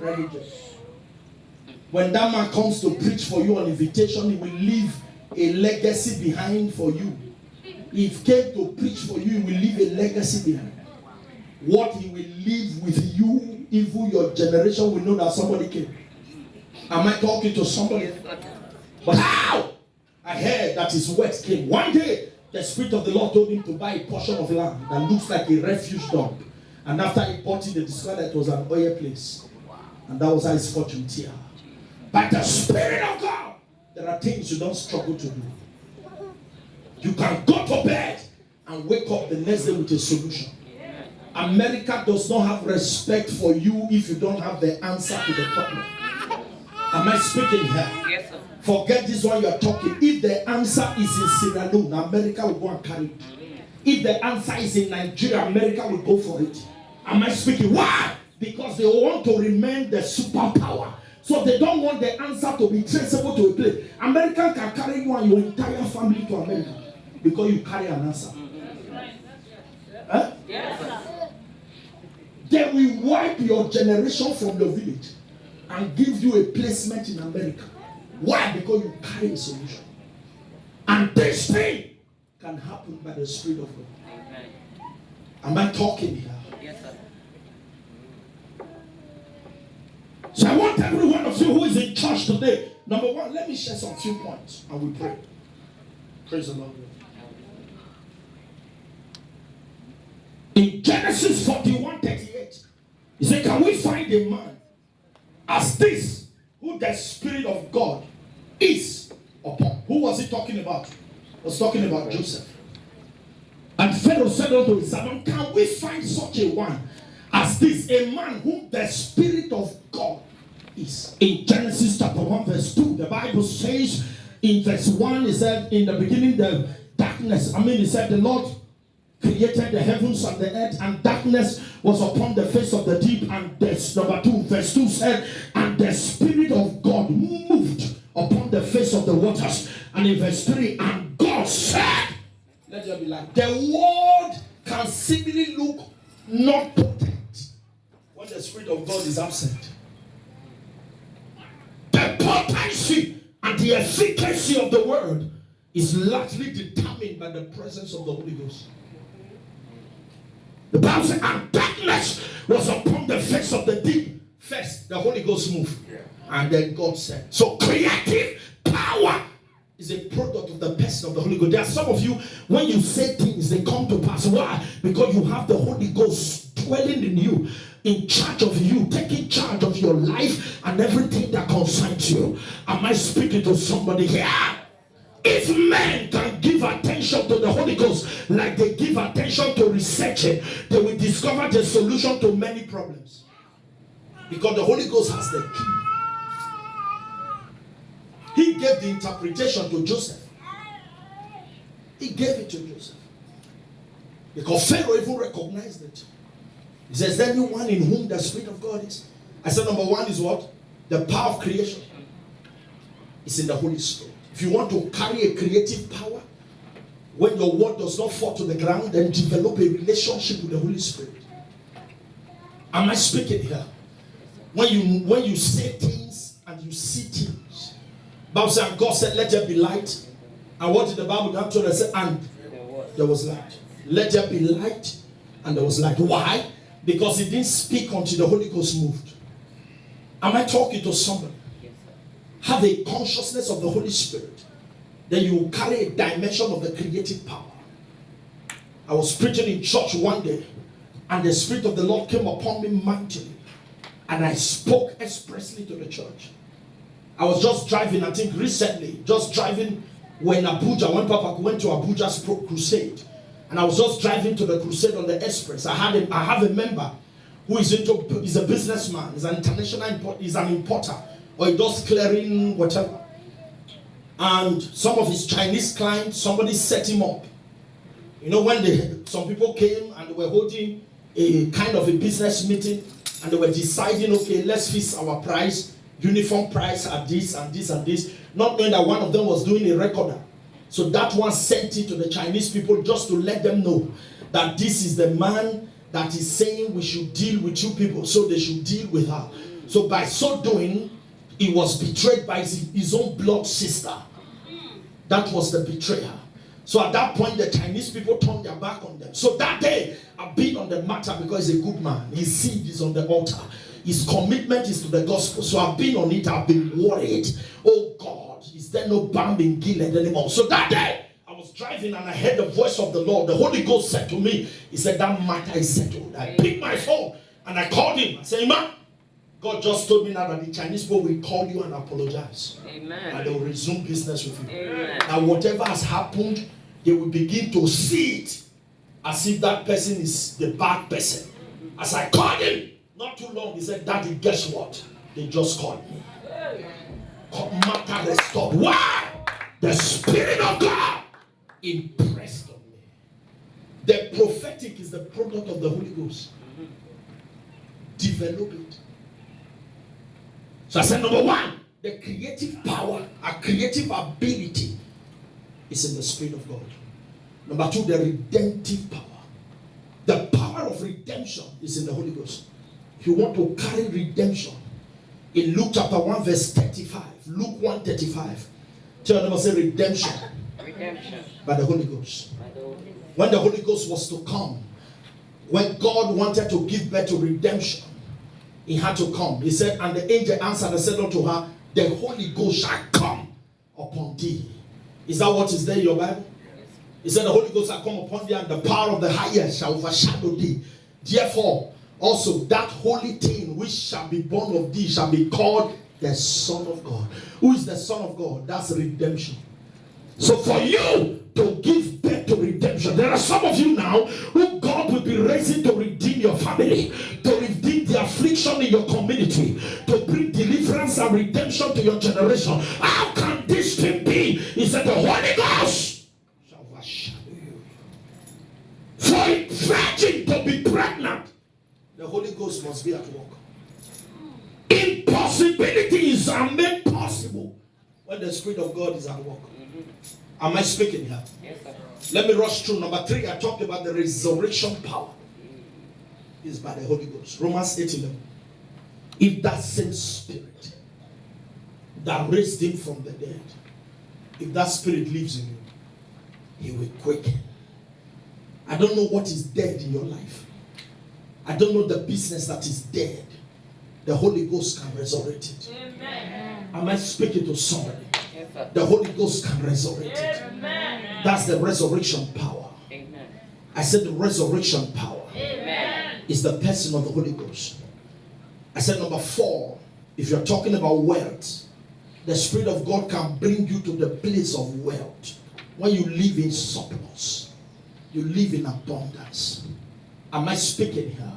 Speaker 1: private jet. When that man comes to preach for you on invitation, he will leave a legacy behind for you. If he came to preach for you, he will leave a legacy behind. What he will leave with you, even your generation will know that somebody came. Am I talking to somebody? But how? I heard that his words came. One day, the Spirit of the Lord told him to buy a portion of land that looks like a refuge dump. And after he bought it, they discovered that it was an oil place. And that was how his fortune tear. By the Spirit of God, there are things you don't struggle to do. You can go to bed and wake up the next day with a solution. America does not have respect for you if you don't have the answer to the problem. Am I speaking here? Yes, sir. Forget this one you are talking. If the answer is in Sierra Leone, America will go and carry it. If the answer is in Nigeria, America will go for it. Am I speaking? Why? Because they want to remain the superpower. So they don't want the answer to be traceable to a place. America can carry you and your entire family to America because you carry an answer. Huh? Yes. They will wipe your generation from the village and give you a placement in America. Why? Because you carry a solution. And this thing can happen by the Spirit of God. Amen. Am I talking here? Yes, sir. So I want every one of you who is in church today, number one, let me share some few points and we pray. Praise the Lord. In Genesis 41:38, he said, can we find a man as this, who the Spirit of God is upon? Who was he talking about? He was talking about Joseph. And Pharaoh said unto his servant, can we find such a one as this, a man whom the Spirit of God is? In Genesis chapter 1 verse 2, the Bible says in verse 1, it said, in the beginning the darkness, it said the Lord created the heavens and the earth, and darkness was upon the face of the deep. And this, number 2, verse 2 said, and the Spirit of God moved upon the face of the waters. And in verse 3, and God said, let there be light. The word can simply look not potent when the Spirit of God is absent. The potency and the efficacy of the word is largely determined by the presence of the Holy Ghost. The Bible says, and darkness was upon the face of the deep. First, the Holy Ghost moved. And then God said. So creative power is a product of the person of the Holy Ghost. There are some of you, when you say things, they come to pass. Why? Because you have the Holy Ghost dwelling in you, in charge of you, taking charge of your life and everything that concerns you. Am I speaking to somebody here? If men can give attention to the Holy Ghost like they give attention to researching, they will discover the solution to many problems. Because the Holy Ghost has the key. He gave the interpretation to Joseph. He gave it to Joseph. Because Pharaoh even recognized it. He says, anyone in whom the Spirit of God is. I said number one is what? The power of creation. It's in the Holy Spirit. If you want to carry a creative power, when your word does not fall to the ground, then develop a relationship with the Holy Spirit. Am I speaking here? When you say things and you see things. Bible says, God said, let there be light. And what did the Bible do? It said, and there was light. Let there be light, and there was light. Why? Because he didn't speak until the Holy Ghost moved. Am I talking to somebody? Have a consciousness of the Holy Spirit. Then you will carry a dimension of the creative power. I was preaching in church one day, and the Spirit of the Lord came upon me mightily. And I spoke expressly to the church. I was just driving, I think recently, just driving when Abuja, when Papa went to Abuja's crusade. And I was just driving to the crusade on the express. I have a member who is a businessman, he's an international he's an importer, or he does clearing, whatever. And some of his Chinese clients, somebody set him up. You know, when some people came and they were holding a kind of a business meeting, and they were deciding, okay, let's fix our price, uniform price at this and this and this, not knowing that one of them was doing a recorder. So that one sent it to the Chinese people just to let them know that this is the man that is saying we should deal with you people, so they should deal with her. So by so doing, he was betrayed by his own blood sister. That was the betrayer. So at that point, the Chinese people turned their back on them. So that day, I've been on the matter because he's a good man. His seed is on the altar. His commitment is to the gospel. So I've been on it. I've been worried. Oh God, is there no balm in Gilead anymore? So that day, I was driving and I heard the voice of the Lord. The Holy Ghost said to me, he said, that matter is settled. I picked my phone and I called him. I said, man, God just told me now that the Chinese people will call you and apologize. Amen. And they will resume business with you. Amen. Now whatever has happened, they will begin to see it as if that person is the bad person. As I called him, not too long, he said, Daddy, guess what? They just called me. Matter restored. Why? The Spirit of God impressed on me. The prophetic is the product of the Holy Ghost. Develop it. So I said, number one, the creative power, a creative ability is in the Spirit of God. Number two, the redemptive power. The power of redemption is in the Holy Ghost. If you want to carry redemption, in Luke chapter 1 verse 35, Luke 1:35, tell your neighbor, say redemption. Redemption. By the Holy Ghost. When the Holy Ghost was to come, when God wanted to give birth to redemption, he had to come. He said, and the angel answered and said unto her, the Holy Ghost shall come upon thee. Is that what is there in your Bible? He said, the Holy Ghost shall come upon thee, and the power of the highest shall overshadow thee. Therefore, also that holy thing which shall be born of thee shall be called the Son of God. Who is the Son of God? That's redemption. So for you to give birth to redemption, there are some of you now who God will be raising to redeem your family, to redeem the affliction in your community, to bring deliverance and redemption to your generation. How can this thing be? He said, the Holy Ghost shall overshadow you. For a virgin to be pregnant, the Holy Ghost must be at work. Impossibilities are made possible when the Spirit of God is at work. Am I speaking here? Yes, sir. Let me rush through. Number 3, I talked about the resurrection power. Is by the Holy Ghost. Romans 8:11. If that same Spirit that raised him from the dead, if that Spirit lives in you, he will quicken. I don't know what is dead in your life. I don't know the business that is dead. The Holy Ghost can resurrect it. Amen. Am I speaking to somebody? Yes, the Holy Ghost can resurrect it. Amen. That's the resurrection power. Amen. I said the resurrection power. Amen. Is the person of the Holy Ghost. I said number 4, if you're talking about wealth, the Spirit of God can bring you to the place of wealth. When you live in surplus, you live in abundance. Am I speaking here?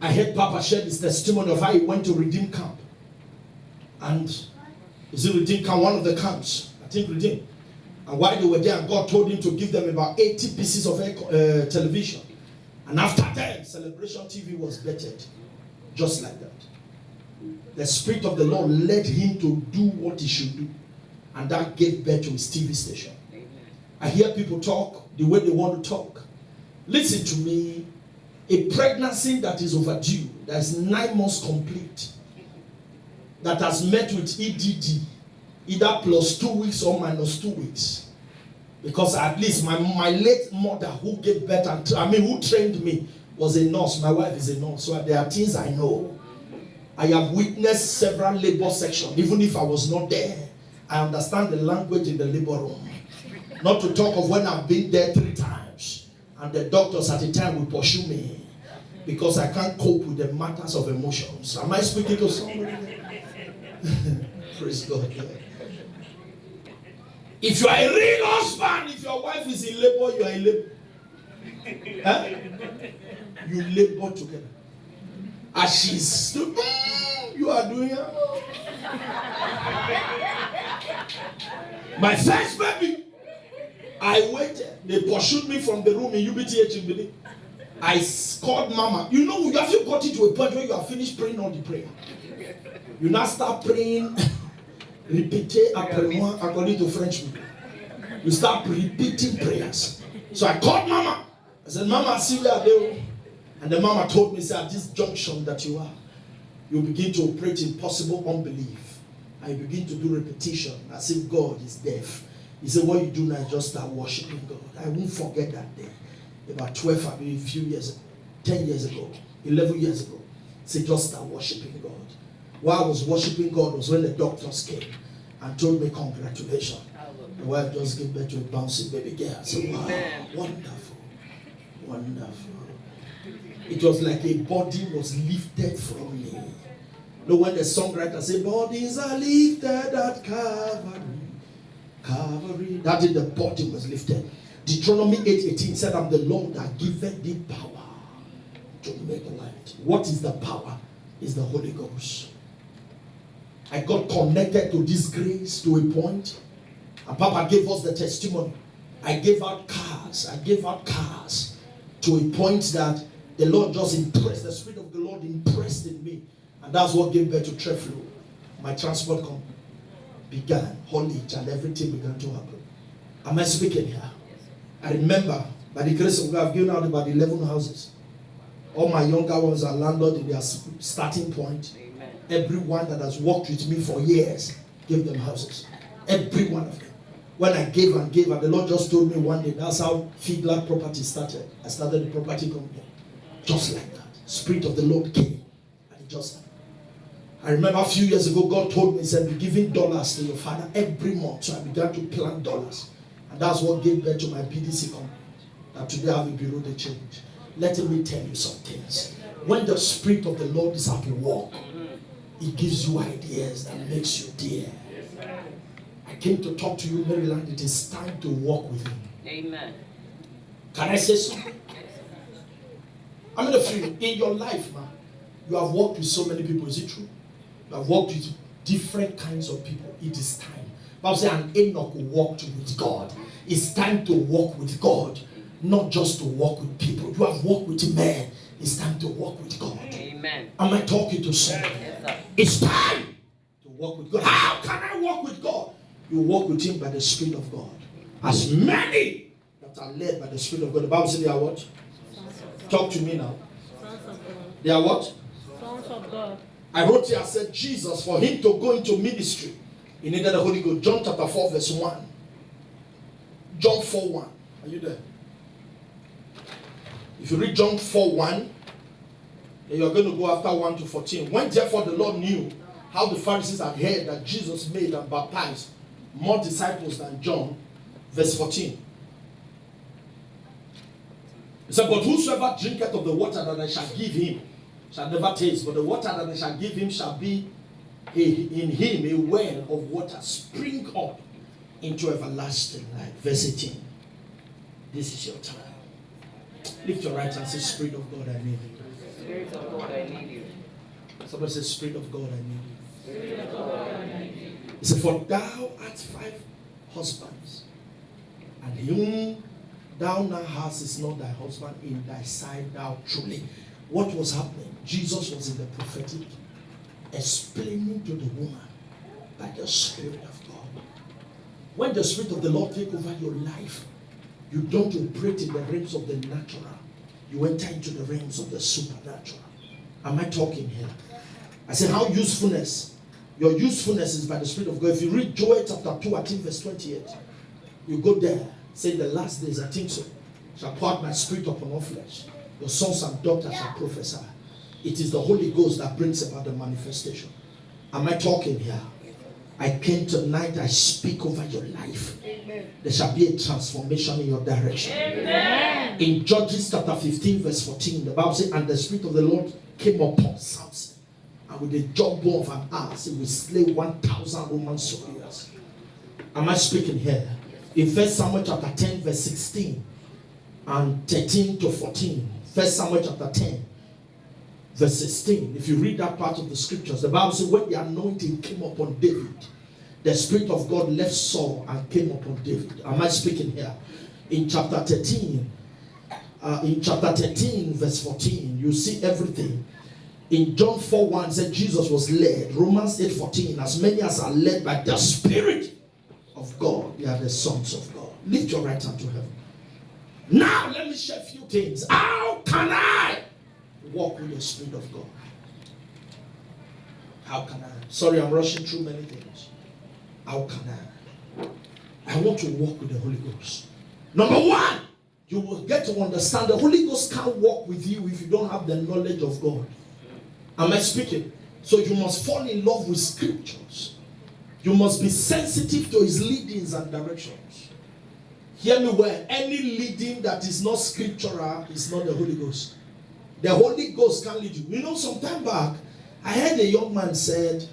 Speaker 1: I heard Papa share his testimony of how he went to Redeem Camp. And is it Redeem Camp? One of the camps. I think Redeem.
Speaker 2: And while they were there, God told him to give them about 80 pieces of television. And after that, Celebration TV was bettered. Just like that. The Spirit of the Lord led him to do what he should do. And that gave birth to his TV station. I hear people talk the way they want to talk. Listen to me. A pregnancy that is overdue, that is 9 months complete, that has met with EDD, either plus 2 weeks or minus 2 weeks. Because at least my late mother who gave birth, who trained me, was a nurse. My wife is a nurse. So there are things I know. I have witnessed several labor sections. Even if I was not there, I understand the language in the labor room. Not to talk of when I've been there 3 times. And the doctors at the time will pursue me. Because I can't cope with the matters of emotions. Am I speaking to somebody? Praise God. If you are a real husband, if your wife is in labor, you are in labor. Huh? You labor together. As she's you are doing it. My first baby, I waited. They pursued me from the room in UBTH in Benin. I called Mama. You know, you have got it to a point where you have finished praying all the prayer. You now start praying, répétez après moi, according to French people. You start repeating prayers. So I called Mama. I said, Mama, see where they are. And the Mama told me, say, at this junction that you are, you begin to operate in possible unbelief. And you begin to do repetition as if God is deaf. He said, what you do now is just start worshiping God. I won't forget that day. About 12, a few years ago, 10 years ago, 11 years ago. He said, just start worshiping God. While I was worshiping God was when the doctors came and told me, congratulations. The wife just gave birth to a bouncing baby girl. I said, wow, wonderful, wonderful. It was like a body was lifted from me. You know when the songwriter said, bodies are lifted at Calvary. Calvary. That is, the body was lifted. Deuteronomy 8:18 said, I'm the Lord that giveth thee power to make light. What is the power? Is the Holy Ghost. I got connected to this grace to a point. And Papa gave us the testimony. I gave out cars. To a point that the Lord just impressed. The Spirit of the Lord impressed in me. And that's what gave birth to Treflo. My transport company began. Haulage and everything began to happen. Am I speaking here? I remember, by the grace of God, I've given out about 11 houses. All my younger ones are landlord in their starting point. Amen. Everyone that has worked with me for years, gave them houses. Every one of them. When I gave and the Lord just told me one day, that's how Fidelis Property started. I started the property company. Just like that. Spirit of the Lord came. And it just happened. I remember a few years ago, God told me, he said, be giving dollars to your father every month. So I began to plant dollars. And that's what gave birth to my PDC company. That today I have a bureau de change. Let me tell you some things. When the Spirit of the Lord is at work, it gives you ideas that makes you dear. I came to talk to you, Maryland. It is time to walk with Him. Amen. Can I say so? I mean, if you, in your life, man, you have worked with so many people. Is it true? You have worked with different kinds of people. It is time. Bible says, and Enoch walked with God. It's time to walk with God, not just to walk with people. You have walked with men. It's time to walk with God. Amen. Am I talking to someone? Yes, it's time to walk with God. How can I walk with God? You walk with Him by the Spirit of God. As many that are led by the Spirit of God. The Bible says they are what? Talk to me now. They are what? Sons of God. I wrote here, I said, Jesus, for Him to go into ministry, He needed the Holy Ghost. John chapter 4 verse 1. John 4:1. Are you there? If you read John 4:1, then you're going to go after 1 to 14. When therefore the Lord knew how the Pharisees had heard that Jesus made and baptized more disciples than John, verse 14. He said, but whosoever drinketh of the water that I shall give him shall never taste, but the water that I shall give him shall be in him a well of water spring up into everlasting life. Verse 18. This is your time. Lift your right hand and say, Spirit of God, I need you. Spirit of God, I need you. Somebody say, Spirit of God, I need you. Spirit of God, I need you. He said, for thou art 5 husbands,
Speaker 1: And whom thou now hast is not thy husband, in thy sight thou truly. What was happening? Jesus was in the prophetic, explaining to the woman by the Spirit of God. When the Spirit of the Lord take over your life, you don't operate in the realms of the natural. You enter into the realms of the supernatural. Am I talking here? I said, how usefulness? Your usefulness is by the Spirit of God. If you read Joel chapter 2, I think verse 28, you go there, say the last days, I think so, shall pour out my Spirit upon all flesh. Your sons and daughters shall prophesy. It is the Holy Ghost that brings about the manifestation. Am I talking here? I came tonight, I speak over your life. Amen. There shall be a transformation in your direction. Amen. In Judges chapter 15 verse 14, the Bible says, and the Spirit of the Lord came upon Samson, and with the jawbone of an ass, he will slay 1,000 Roman soldiers. Am I speaking here? In 1 Samuel chapter 10 verse 16 and 13 to 14, 1 Samuel chapter 10 verse 16, if you read that part of the scriptures, the Bible says when the anointing came upon David, the Spirit of God left Saul and came upon David. Am I speaking here? In chapter 13, verse 14, you see everything. In John 4:1 said Jesus was led. Romans 8:14, as many as are led by the Spirit of God, they are the sons of God. Lift your right hand to heaven. Now let me share a few things. How can I walk with the Spirit of God? How can I? Sorry, I'm rushing through many things. How can I? I want to walk with the Holy Ghost. Number one, you will get to understand the Holy Ghost can't walk with you if you don't have the knowledge of God. Am I speaking? So you must fall in love with scriptures. You must be sensitive to his leadings and directions. Hear me well. Any leading that is not scriptural is not the Holy Ghost. The Holy Ghost can lead you. You know, some time back, I heard a young man said,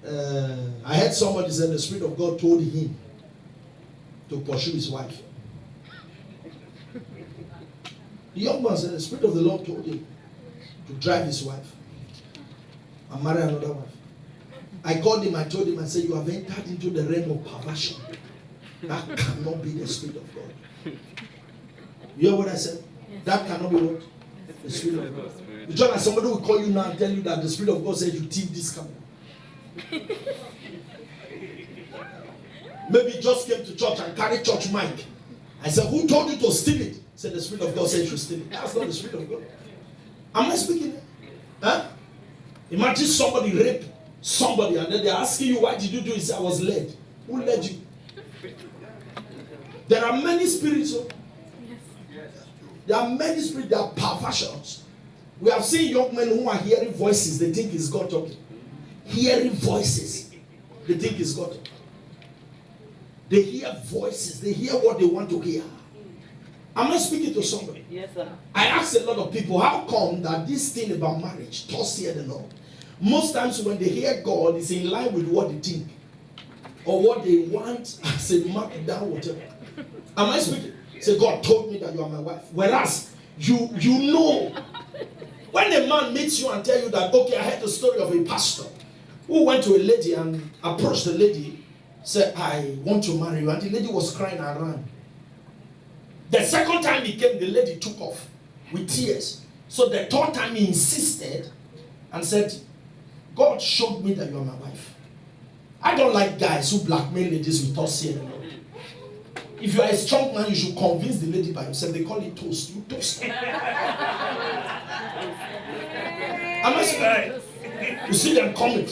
Speaker 1: I heard somebody said the Spirit of God told him to pursue his wife. The young man said the Spirit of the Lord told him to drive his wife and marry another wife. I called him, I told him, I said, you have entered into the realm of perversion. That cannot be the Spirit of God. You hear what I said? That cannot be what? The Spirit of God. You try, somebody will call you now and tell you that the Spirit of God said you thief this camera. Maybe you just came to church and carried church mic. I said, who told you to steal it? Said the Spirit of God said you should steal it. That's not the Spirit of God. Am I speaking? Huh? Imagine somebody rape somebody and then they're asking you, why did you do it? I was led. Who led you? There are many spirits. There are many spirits, there are perversions. We have seen young men who are hearing voices, they think it's God talking. Hearing voices, they think it's God talking. They hear voices, they hear what they want to hear. Am I speaking to somebody?
Speaker 3: Yes, sir.
Speaker 1: I ask a lot of people, how come that this thing about marriage, thus hear the Lord? Most times when they hear God, it's in line with what they think or what they want as a mark down, whatever. Am I speaking? Say, God told me that you are my wife. Whereas, you know, when a man meets you and tell you that, okay, I heard the story of a pastor who went to a lady and approached the lady, said, I want to marry you. And the lady was crying and ran. The second time he came, the lady took off with tears. So the third time he insisted and said, God showed me that you are my wife. I don't like guys who blackmail ladies with us here. If you are a strong man, you should convince the lady by yourself. They call it toast. You toast. Am I saying? You see them coming.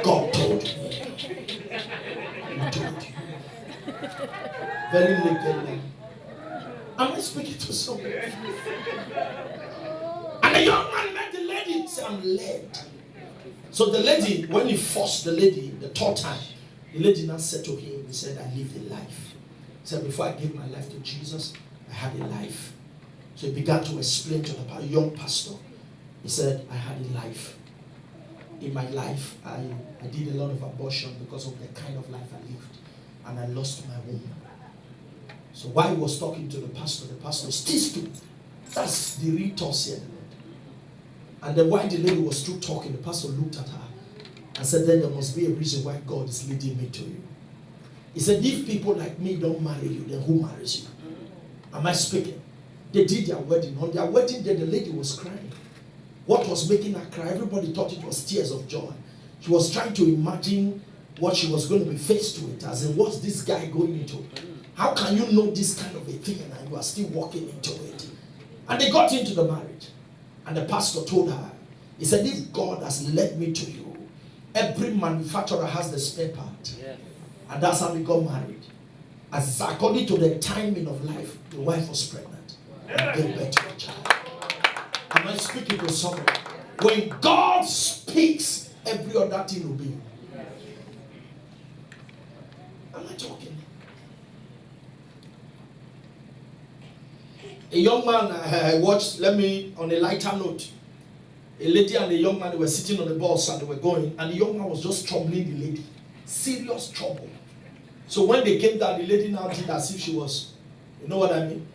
Speaker 1: God told me. He told you. Very naked. Am I speaking to somebody? And the young man met the lady. He said, I'm led. So the lady, when he forced the lady the third time, the lady now said to him, he said, I lived a life. He said, before I gave my life to Jesus, I had a life. So he began to explain to the young pastor. He said, I had a life. In my life, I did a lot of abortion because of the kind of life I lived. And I lost my womb. So while he was talking to the pastor still stood. That's the real toss here. And then while the lady was still talking, the pastor looked at her
Speaker 2: I said, then there must be a reason why God is leading me to you. He said, if people like me don't marry you, then who marries you? Am I speaking? They did their wedding. On their wedding day, the lady was crying. What was making her cry? Everybody thought it was tears of joy. She was trying to imagine what she was going to be faced with, as in, what's this guy going into? How can you know this kind of a thing and you are still walking into it? And they got into the marriage. And the pastor told her, he said, if God has led me to you, every manufacturer has the spare part. Yeah. And that's how we got married. As according to the timing of life, the wife was pregnant and gave birth to a child. Am I speaking to someone? When God speaks, every other thing will be. Am I talking? A young man I watched, let me, on a lighter note, a lady and a young man, they were sitting on the bus and they were going, and the young man was just troubling the lady. Serious trouble. So when they came down, the lady now did as if she was, you know what I mean?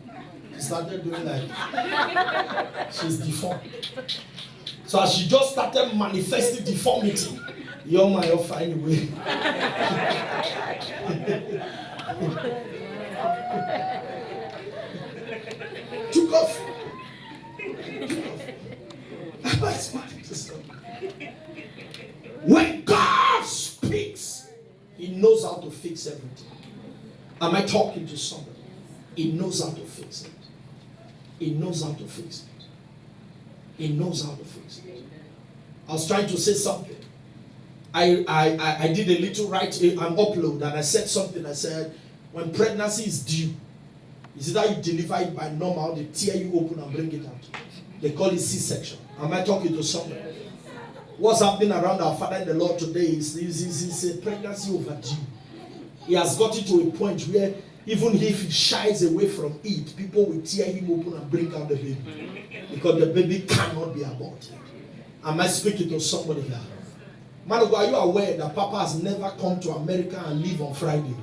Speaker 2: She started doing like, she's deformed. So as she just started manifesting deformity, the young man will find a way. Took off. When God speaks, He knows how to fix everything. Am I talking to somebody? He knows how to fix it. He knows how to fix it. He knows how to fix it. I was trying to say something. I did a little an upload, and I said something. I said, when pregnancy is due, is either you deliver it by normal, they tear you open and bring it out. They call it C-section. Am I talking to someone? What's happening around our Father in the Lord today is a pregnancy overdue. He has gotten to a point where even if he shies away from it, people will tear him open and bring out the baby. Because the baby cannot be aborted. Am I speaking to somebody here? Man of God, are you aware that Papa has never come to America and live on Friday?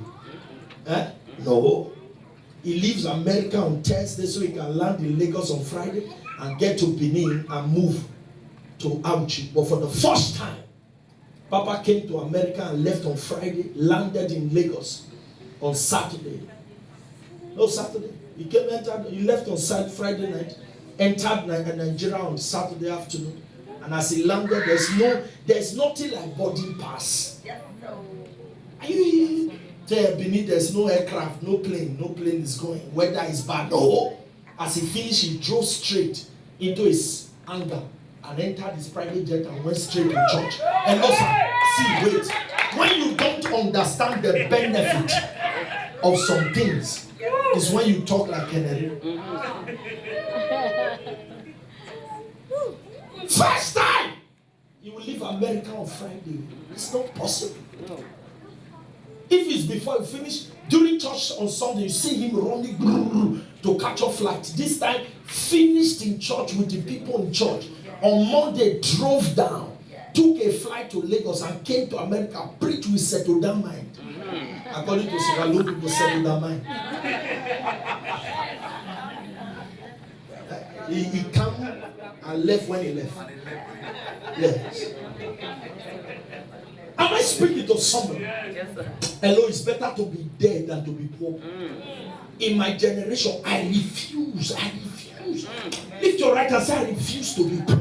Speaker 2: No. He leaves America on Thursday so he can land in Lagos on Friday and get to Benin and move to Auchi. But for the first time, Papa came to America and left on Friday, landed in Lagos on Saturday. No, Saturday. He left on Friday night, entered Nigeria on Saturday afternoon, and as he landed, there's nothing like boarding pass. Are you here? Beneath, there's no aircraft, no plane is going. Weather is bad. No. As he finished, he drove straight into his hangar and entered his private jet and went straight to church. And also, wait. When you don't understand the benefit of some things, is when you talk like Kennedy. First time you will leave America on Friday. It's not possible. If it's before you finish, during church on Sunday, you see him running to catch a flight. This time, finished in church with the people in church. On Monday, drove down, took a flight to Lagos and came to America, preached with settled down mind. According to Sierra Leone, people settled down mind. He came and left when he left. Yes. Am I speaking to someone? Yes, sir. Hello, it's better to be dead than to be poor. In my generation, I refuse. Lift your right hand and say, I refuse to be poor.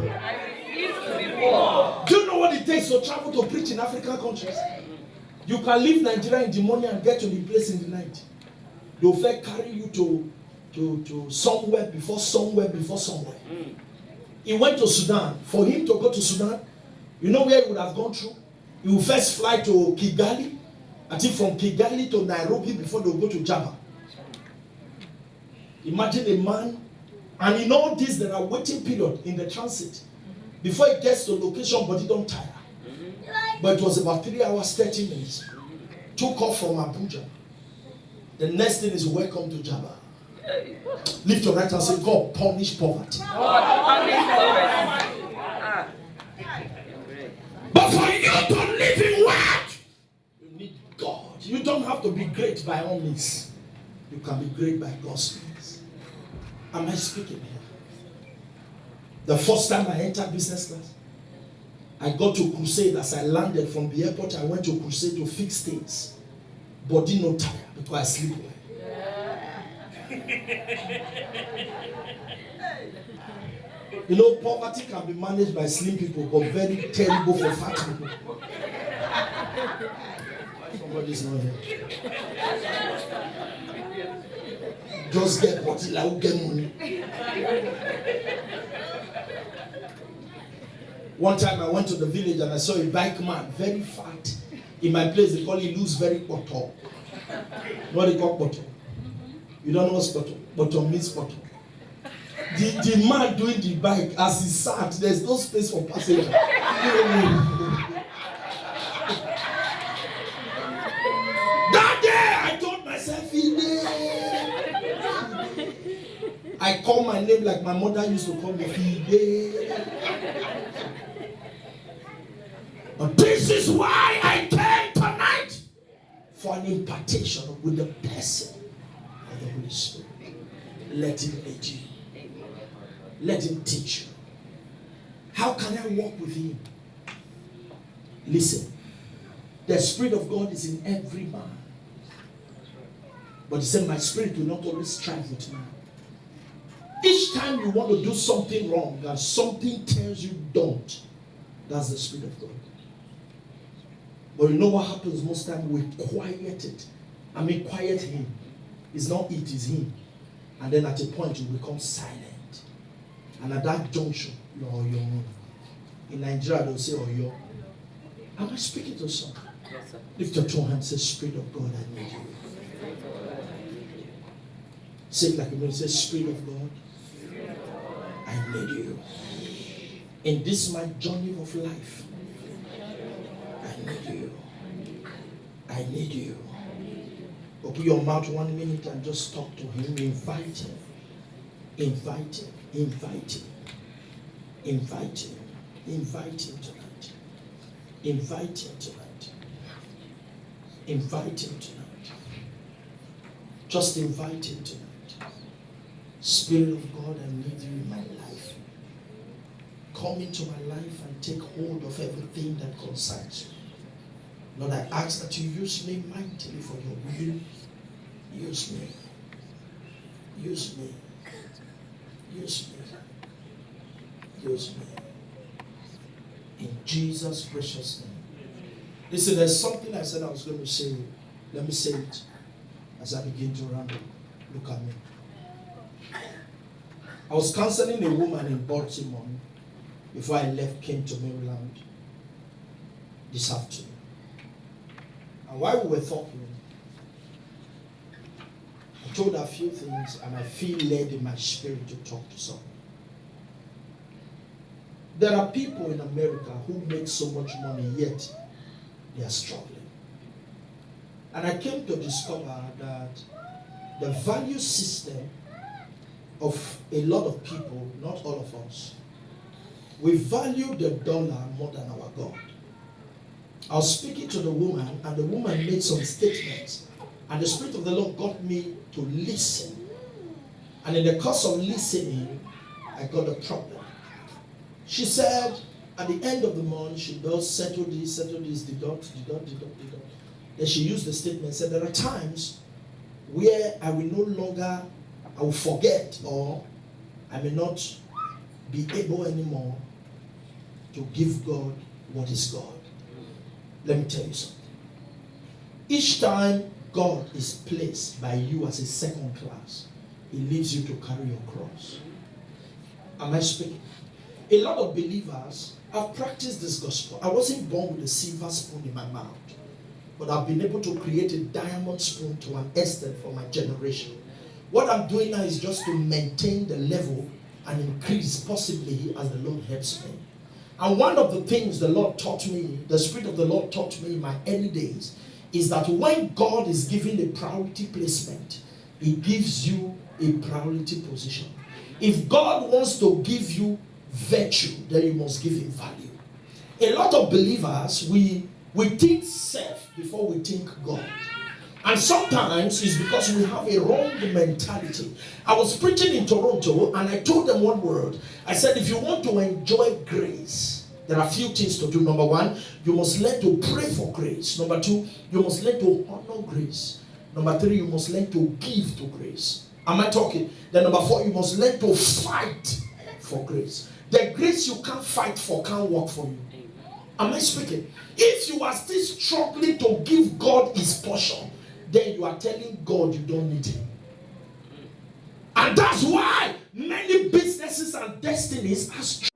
Speaker 2: Do you know what it takes to travel to preach in African countries? You can leave Nigeria in the morning and get to the place in the night. They'll first carry you to somewhere before somewhere. He went to Sudan. For him to go to Sudan, you know where he would have gone through? He will first fly to Kigali. I think from Kigali to Nairobi before they will go to Java. Imagine a man, and in all this there are waiting period in the transit. Before he gets to location, but he don't tire. But it was about 3 hours, 30 minutes. Took off from Abuja. The next thing is welcome to Java. Lift your right hand and say, God punish poverty. But for you to live in wealth, you need God. You don't have to be great by all means. You can be great by God's means. Am I speaking here? The first time I entered business class, I got to crusade. As I landed from the airport, I went to crusade to fix things. Body no tire because I sleep well. You know, poverty can be managed by slim people, but very terrible for fat people. Somebody's not here. Just get body like get money. One time I went to the village and I saw a bike man, very fat. In my place, they call it loose, very bottom. What they call bottom? You don't know what's bottom? Bottom means bottom. The man doing the bike, as he sat, there's no space for passenger. That day, I told myself, I call my name like my mother used to call me, Fide. But this is why I came tonight, for an impartation with the blessing of the Holy Spirit. Let him lead you. Let him teach you. How can I walk with him? Listen, the Spirit of God is in every man. But he said, my spirit will not always strive with man. Each time you want to do something wrong and something tells you don't, that's the Spirit of God. But you know what happens most time? We quiet it. Quiet him. It's not it, it's him. And then at a point you become silent. And at that junction, you're on your own. In Nigeria, they'll say, oh, you're. Am I speaking to someone? Yes, sir. Lift your two hands and say, Spirit of God, I need you. Say it like a man. Say, Spirit of God, I need you. In this my journey of life, I need you. I need you. Open your mouth 1 minute and just talk to him. Invite him. Invite him. Invite him. Invite him. Invite him tonight. Invite him tonight. Invite him tonight. Just invite him tonight. Spirit of God, I need you in my life. Come into my life and take hold of everything that concerns you. Lord, I ask that you use me mightily for your will. Use me. Use me. Use me. Use me. In Jesus' precious name. Listen, there's something I said I was going to say. Let me say it as I begin to round up. Look at me. I was counseling a woman in Baltimore before I came to Maryland this afternoon. And while we were talking, I told her a few things and I feel led in my spirit to talk to someone. There are people in America who make so much money, yet they are struggling. And I came to discover that the value system of a lot of people, not all of us, we value the dollar more than our God. I was speaking to the woman, and the woman made some statements, and the Spirit of the Lord got me to listen. And in the course of listening, I got a problem. She said, at the end of the month, she does settle this, deduct. Then she used the statement, said, there are times where I will forget, or I may not be able anymore to give God what is God. Let me tell you something. Each time God is placed by you as a second class, He leaves you to carry your cross. Am I speaking? A lot of believers have practiced this gospel. I wasn't born with a silver spoon in my mouth, but I've been able to create a diamond spoon to an extent for my generation. What I'm doing now is just to maintain the level and increase possibly as the Lord helps me. And one of the things the Lord taught me, the Spirit of the Lord taught me in my early days, is that when God is giving a priority placement, He gives you a priority position. If God wants to give you virtue, then you must give Him value. A lot of believers, we think self before we think God. And sometimes it's because we have a wrong mentality. I was preaching in Toronto and I told them one word. I said, if you want to enjoy grace,
Speaker 1: There are a few things to do. Number one, you must learn to pray for grace. Number two, you must learn to honor grace. Number three, you must learn to give to grace. Am I talking? Then number four, you must learn to fight for grace. The grace you can't fight for can't work for you. Am I speaking? If you are still struggling to give God his portion, then you are telling God you don't need him. And that's why many businesses and destinies are struggling.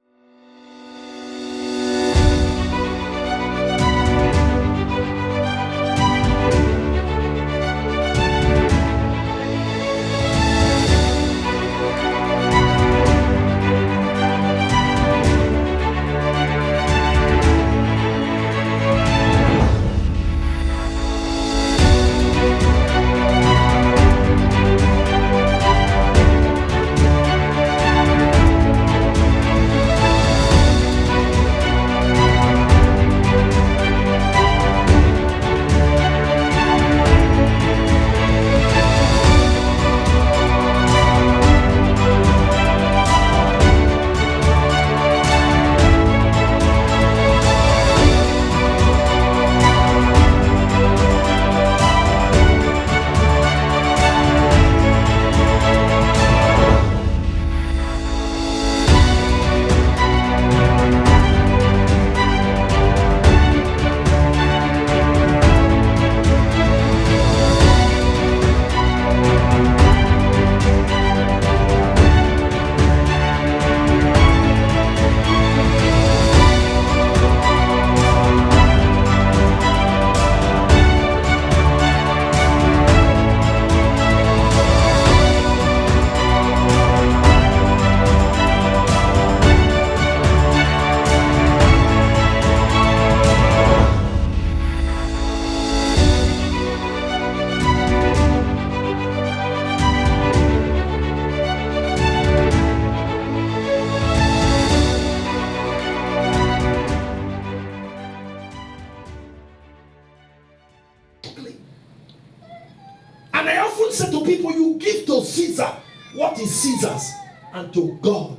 Speaker 1: And I often say to people, you give to Caesar what is Caesar's, and to God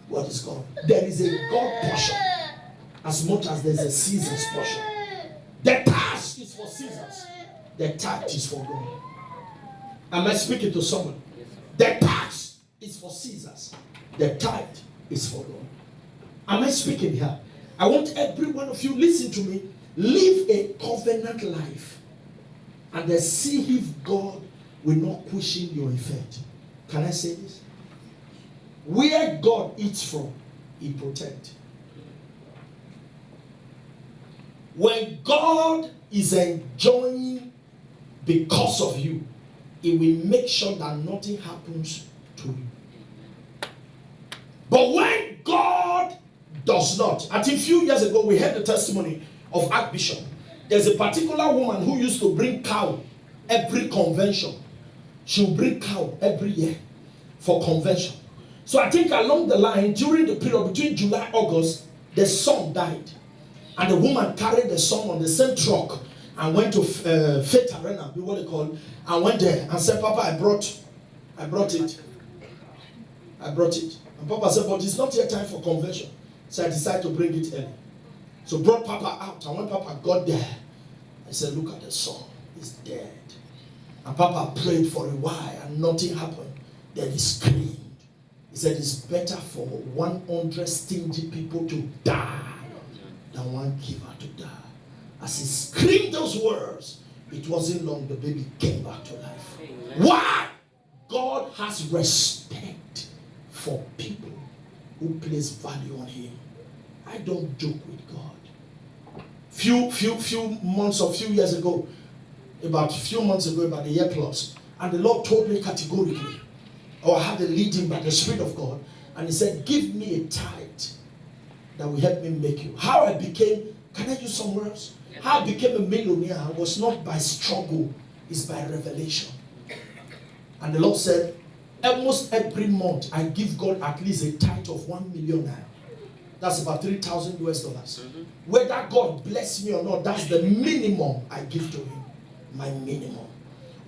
Speaker 1: what is God. There is a God portion as much as there's a Caesar's portion. The task is for Caesar's, the tithe is for God. Am I speaking to someone? The tax is for Caesar's, the tithe is for God. Am I speaking here? I want every one of you, listen to me, live a covenant life. And then see if God will not question your effect. Can I say this? Where God eats from, he protects. When God is enjoying because of you, he will make sure that nothing happens to you. But when God does not, I think a few years ago we heard the testimony of Archbishop. There's a particular woman who used to bring cow every convention. She'll bring cow every year for convention. So I think along the line, during the period between July and August, the son died. And the woman carried the son on the same truck and went to Faith Arena, what they call, and went there and said, Papa, I brought it. And Papa said, but it's not yet time for convention. So I decided to bring it early. So brought Papa out, and when Papa got there, I said, look at the son, he's dead. And Papa prayed for a while, and nothing happened. Then he screamed. He said, it's better for 100 stingy people to die than one giver to die. As he screamed those words, it wasn't long, the baby came back to life. Amen. Why? God has respect for people who place value on him. I don't joke with God. Few months or few years ago, about a year plus, and the Lord told me categorically, or I had a leading by the Spirit of God, and he said, give me a tithe that will help me make you. How I became, can I use some words? How I became a millionaire was not by struggle, it's by revelation. And the Lord said, almost every month I give God at least a tithe of 1 million naira. That's about $3,000 US. Mm-hmm. Whether God bless me or not, that's the minimum I give to him. My minimum.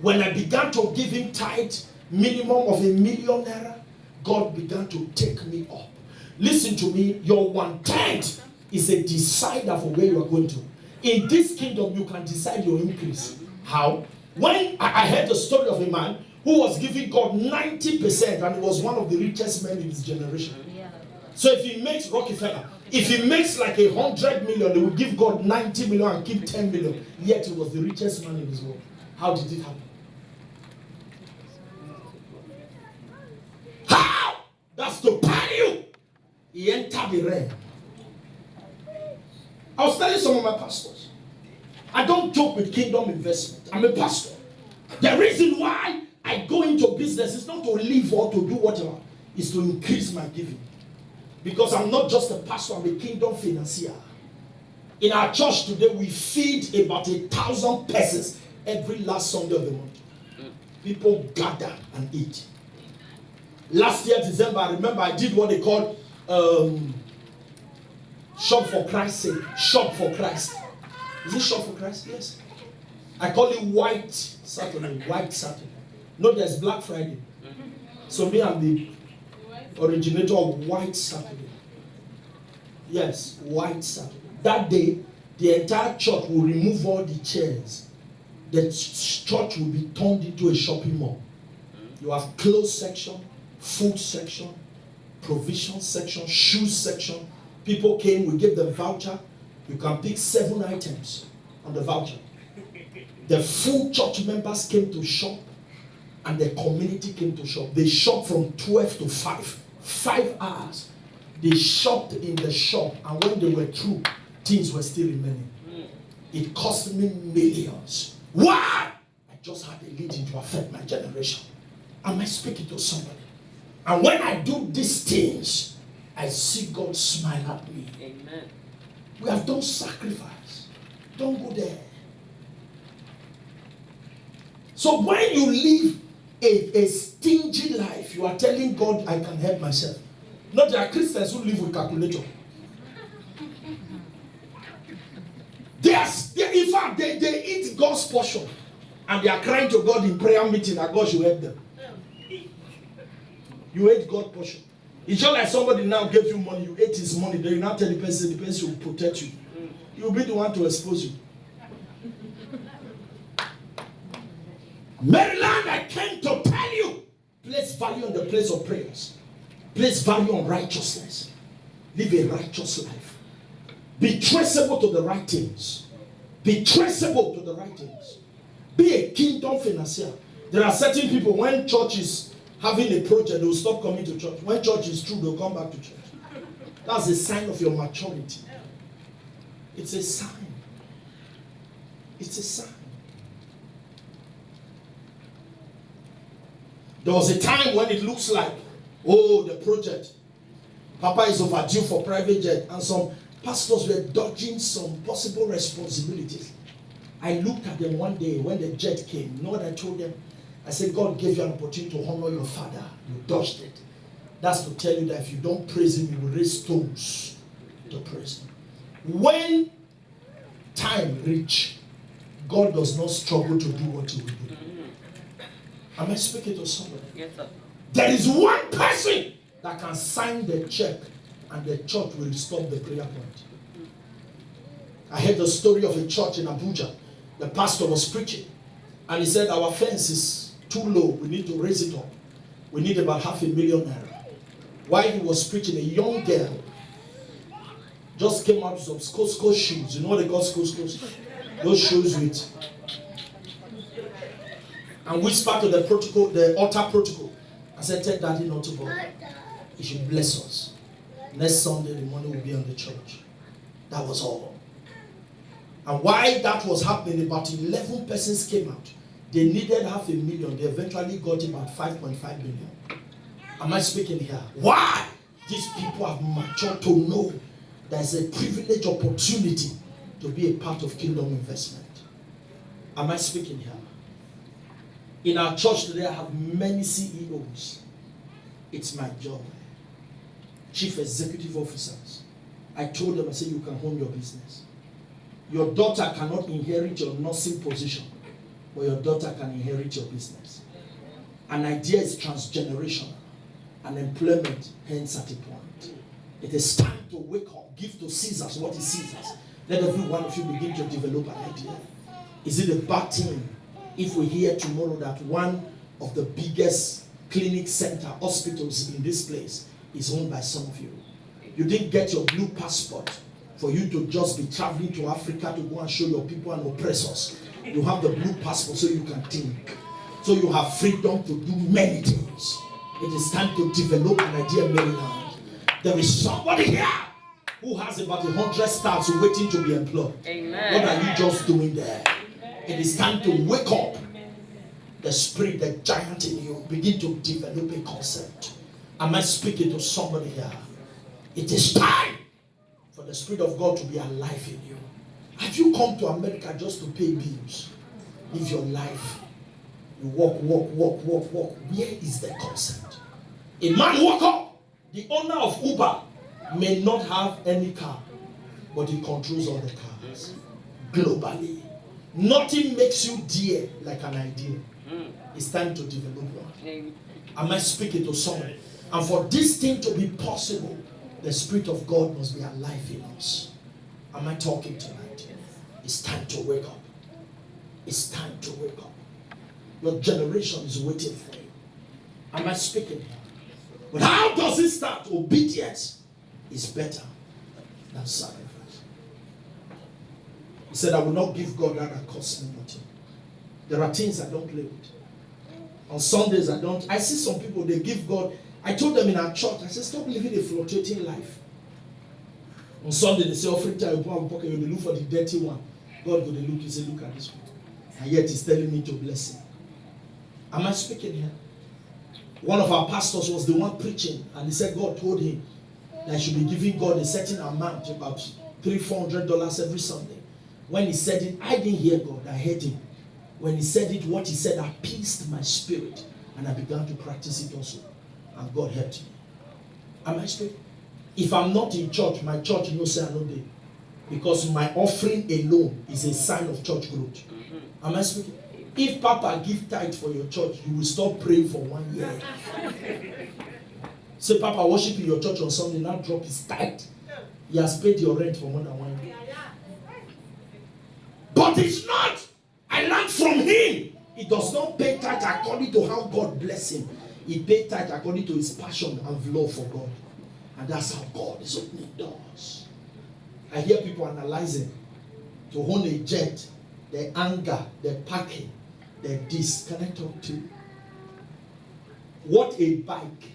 Speaker 1: When I began to give him tithe, minimum of 1 million naira, God began to take me up. Listen to me, your 1/10 is a decider for where you are going to. In this kingdom, you can decide your increase. How? When I heard the story of a man who was giving God 90%, and he was one of the richest men in his generation. So if he makes Rockefeller, if he makes like 100 million, he will give God 90 million and keep 10 million. Yet he was the richest man in his world. How did it happen? How? That's to tell you. He entered the realm. I was telling some of my pastors, I don't joke with kingdom investment. I'm a pastor. The reason why I go into business is not to live or to do whatever, it's to increase my giving. Because I'm not just a pastor, I'm a kingdom financier. In our church today, we feed about 1,000 persons every last Sunday of the month. People gather and eat. Last year, December, I remember I did what they called Shop for Christ's sake. Shop for Christ. Is it Shop for Christ? Yes. I call it White Saturday. White Saturday. No, there's Black Friday. So me, I'm the originator of White Saturday. Yes, White Saturday. That day, the entire church will remove all the chairs. The church will be turned into a shopping mall. You have clothes section, food section, provision section, shoes section. People came, we gave them voucher. You can pick 7 items on the voucher. The full church members came to shop, and the community came to shop. They shopped from 12 to 5. 5 hours. They shopped in the shop, and when they were through, things were still remaining. It cost me millions. Why? I just had a leading to affect my generation. Am I speaking to somebody? And when I do these things, I see God smile at me.
Speaker 3: Amen.
Speaker 1: We have done sacrifice. Don't go there. So when you live a stingy life, you are telling God, I can help myself. Not there are Christians who live with calculator. In fact, they eat God's portion. And they are crying to God in prayer meeting that God should help them. You ate God's portion. It's just like somebody now gave you money, you ate his money, then you now tell the person will protect you. He will be the one to expose you. Maryland, I came to tell you, place value on the place of prayers. Place value on righteousness. Live a righteous life. Be traceable to the right things. Be traceable to the right things. Be a kingdom financier. There are certain people, when church is having a project, they will stop coming to church. When church is through, they'll come back to church. That's a sign of your maturity. It's a sign. It's a sign. There was a time when it looks like, oh, the project, Papa is overdue for private jet, and some pastors were dodging some possible responsibilities. I looked at them one day when the jet came. You know what I told them? I said, God gave you an opportunity to honor your father. You dodged it. That's to tell you that if you don't praise him, you will raise stones to praise him. When time reach, God does not struggle to do what he will do. Am I speaking to somebody?
Speaker 3: Yes, sir.
Speaker 1: There is one person that can sign the check and the church will stop the prayer point. I heard the story of a church in Abuja. The pastor was preaching and he said, our fence is too low. We need to raise it up. We need about $500,000 naira. While he was preaching, a young girl just came out with some Costco shoes. You know what they call Costco? Those shoes with... And whispered to the protocol, the altar protocol. I said, tell Daddy not to go. He should bless us. Next Sunday, the money will be on the church. That was all. And while that was happening, about 11 persons came out. They needed $500,000. They eventually got about 5.5 million. Am I speaking here? Why? These people have matured to know there's a privileged opportunity to be a part of kingdom investment. Am I speaking here? In our church today, I have many CEOs. It's my job. Chief executive officers. I told them, I said, you can own your business. Your daughter cannot inherit your nursing position, but your daughter can inherit your business. An idea is transgenerational. And employment ends at a point. It is time to wake up. Give to Caesar what is Caesar's. Let every one of you begin to develop an idea. Is it a bad thing if we hear tomorrow that one of the biggest clinic center hospitals in this place is owned by some of you? You didn't get your blue passport for you to just be traveling to Africa to go and show your people and oppressors. You have the blue passport so you can think. So you have freedom to do many things. It is time to develop an idea, Maryland. There is somebody here who has about 100 staffs waiting to be employed. Amen. What are you just doing there? It is time to wake up. The spirit, the giant in you, begin to develop a concept. Am I speaking to somebody here? It is time for the Spirit of God to be alive in you. Have you come to America just to pay bills? Live your life. You walk. Where is the concept? A man woke up. The owner of Uber may not have any car, but he controls all the cars globally. Nothing makes you dear like an idea. It's time to develop one. Am I speaking to someone? And for this thing to be possible, the Spirit of God must be alive in us. Am I talking tonight? It's time to wake up. It's time to wake up. Your generation is waiting for you. Am I speaking? But how does it start? Obedience is better than sacrifice. He said, I will not give God that costs me nothing. There are things I don't play with. On Sundays, I see some people, they give God. I told them in our church, I said, stop living a fluctuating life. On Sunday, they say, offering time, you put pocket, you look for the dirty one. God go to look, he say, look at this one. And yet he's telling me to bless him. Am I speaking here? One of our pastors was the one preaching, and he said God told him that he should be giving God a certain amount, about $300-400 every Sunday. When he said it, I didn't hear God, I heard him. When he said it, what he said appeased my spirit, and I began to practice it also. And God helped me. Am I speaking? If I'm not in church, my church knows say I know day. Because my offering alone is a sign of church growth. Am I speaking? If Papa give tithe for your church, you will stop praying for 1 year. Say, Papa worship in your church on Sunday, now drop his tithe. He has paid your rent for more than 1 year. But it's not. I learned from him. He does not pay tithe according to how God bless him. He paid tithe according to his passion and love for God. And that's how God is opening doors. I hear people analyzing to own a jet, the anger, the parking, the this. Can I talk to you? What a bike,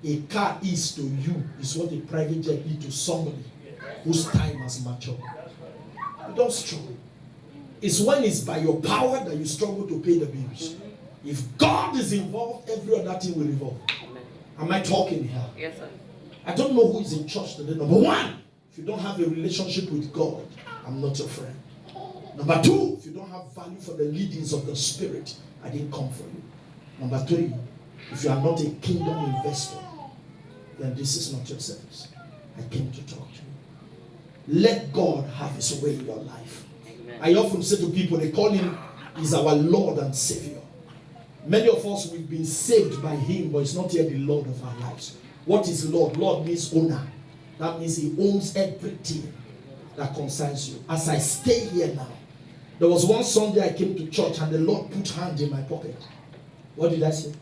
Speaker 1: a car is to you is what a private jet is to somebody whose time has matured. You don't struggle. It's when it's by your power that you struggle to pay the bills. If God is involved, every other thing will revolve. Am I talking here? Yes, sir. I don't know who is in church today. Number one, if you don't have a relationship with God, I'm not your friend. Number two, if you don't have value for the leadings of the Spirit, I didn't come for you. Number three, if you are not a kingdom investor, then this is not your service. I came to talk to you. Let God have his way in your life. Amen. I often say to people, they call him, he's our Lord and Savior. Many of us, we've been saved by him, but it's not yet the Lord of our lives. What is Lord? Lord means owner. That means he owns everything that concerns you. As I stay here now, there was one Sunday I came to church and the Lord put hand in my pocket. What did I say?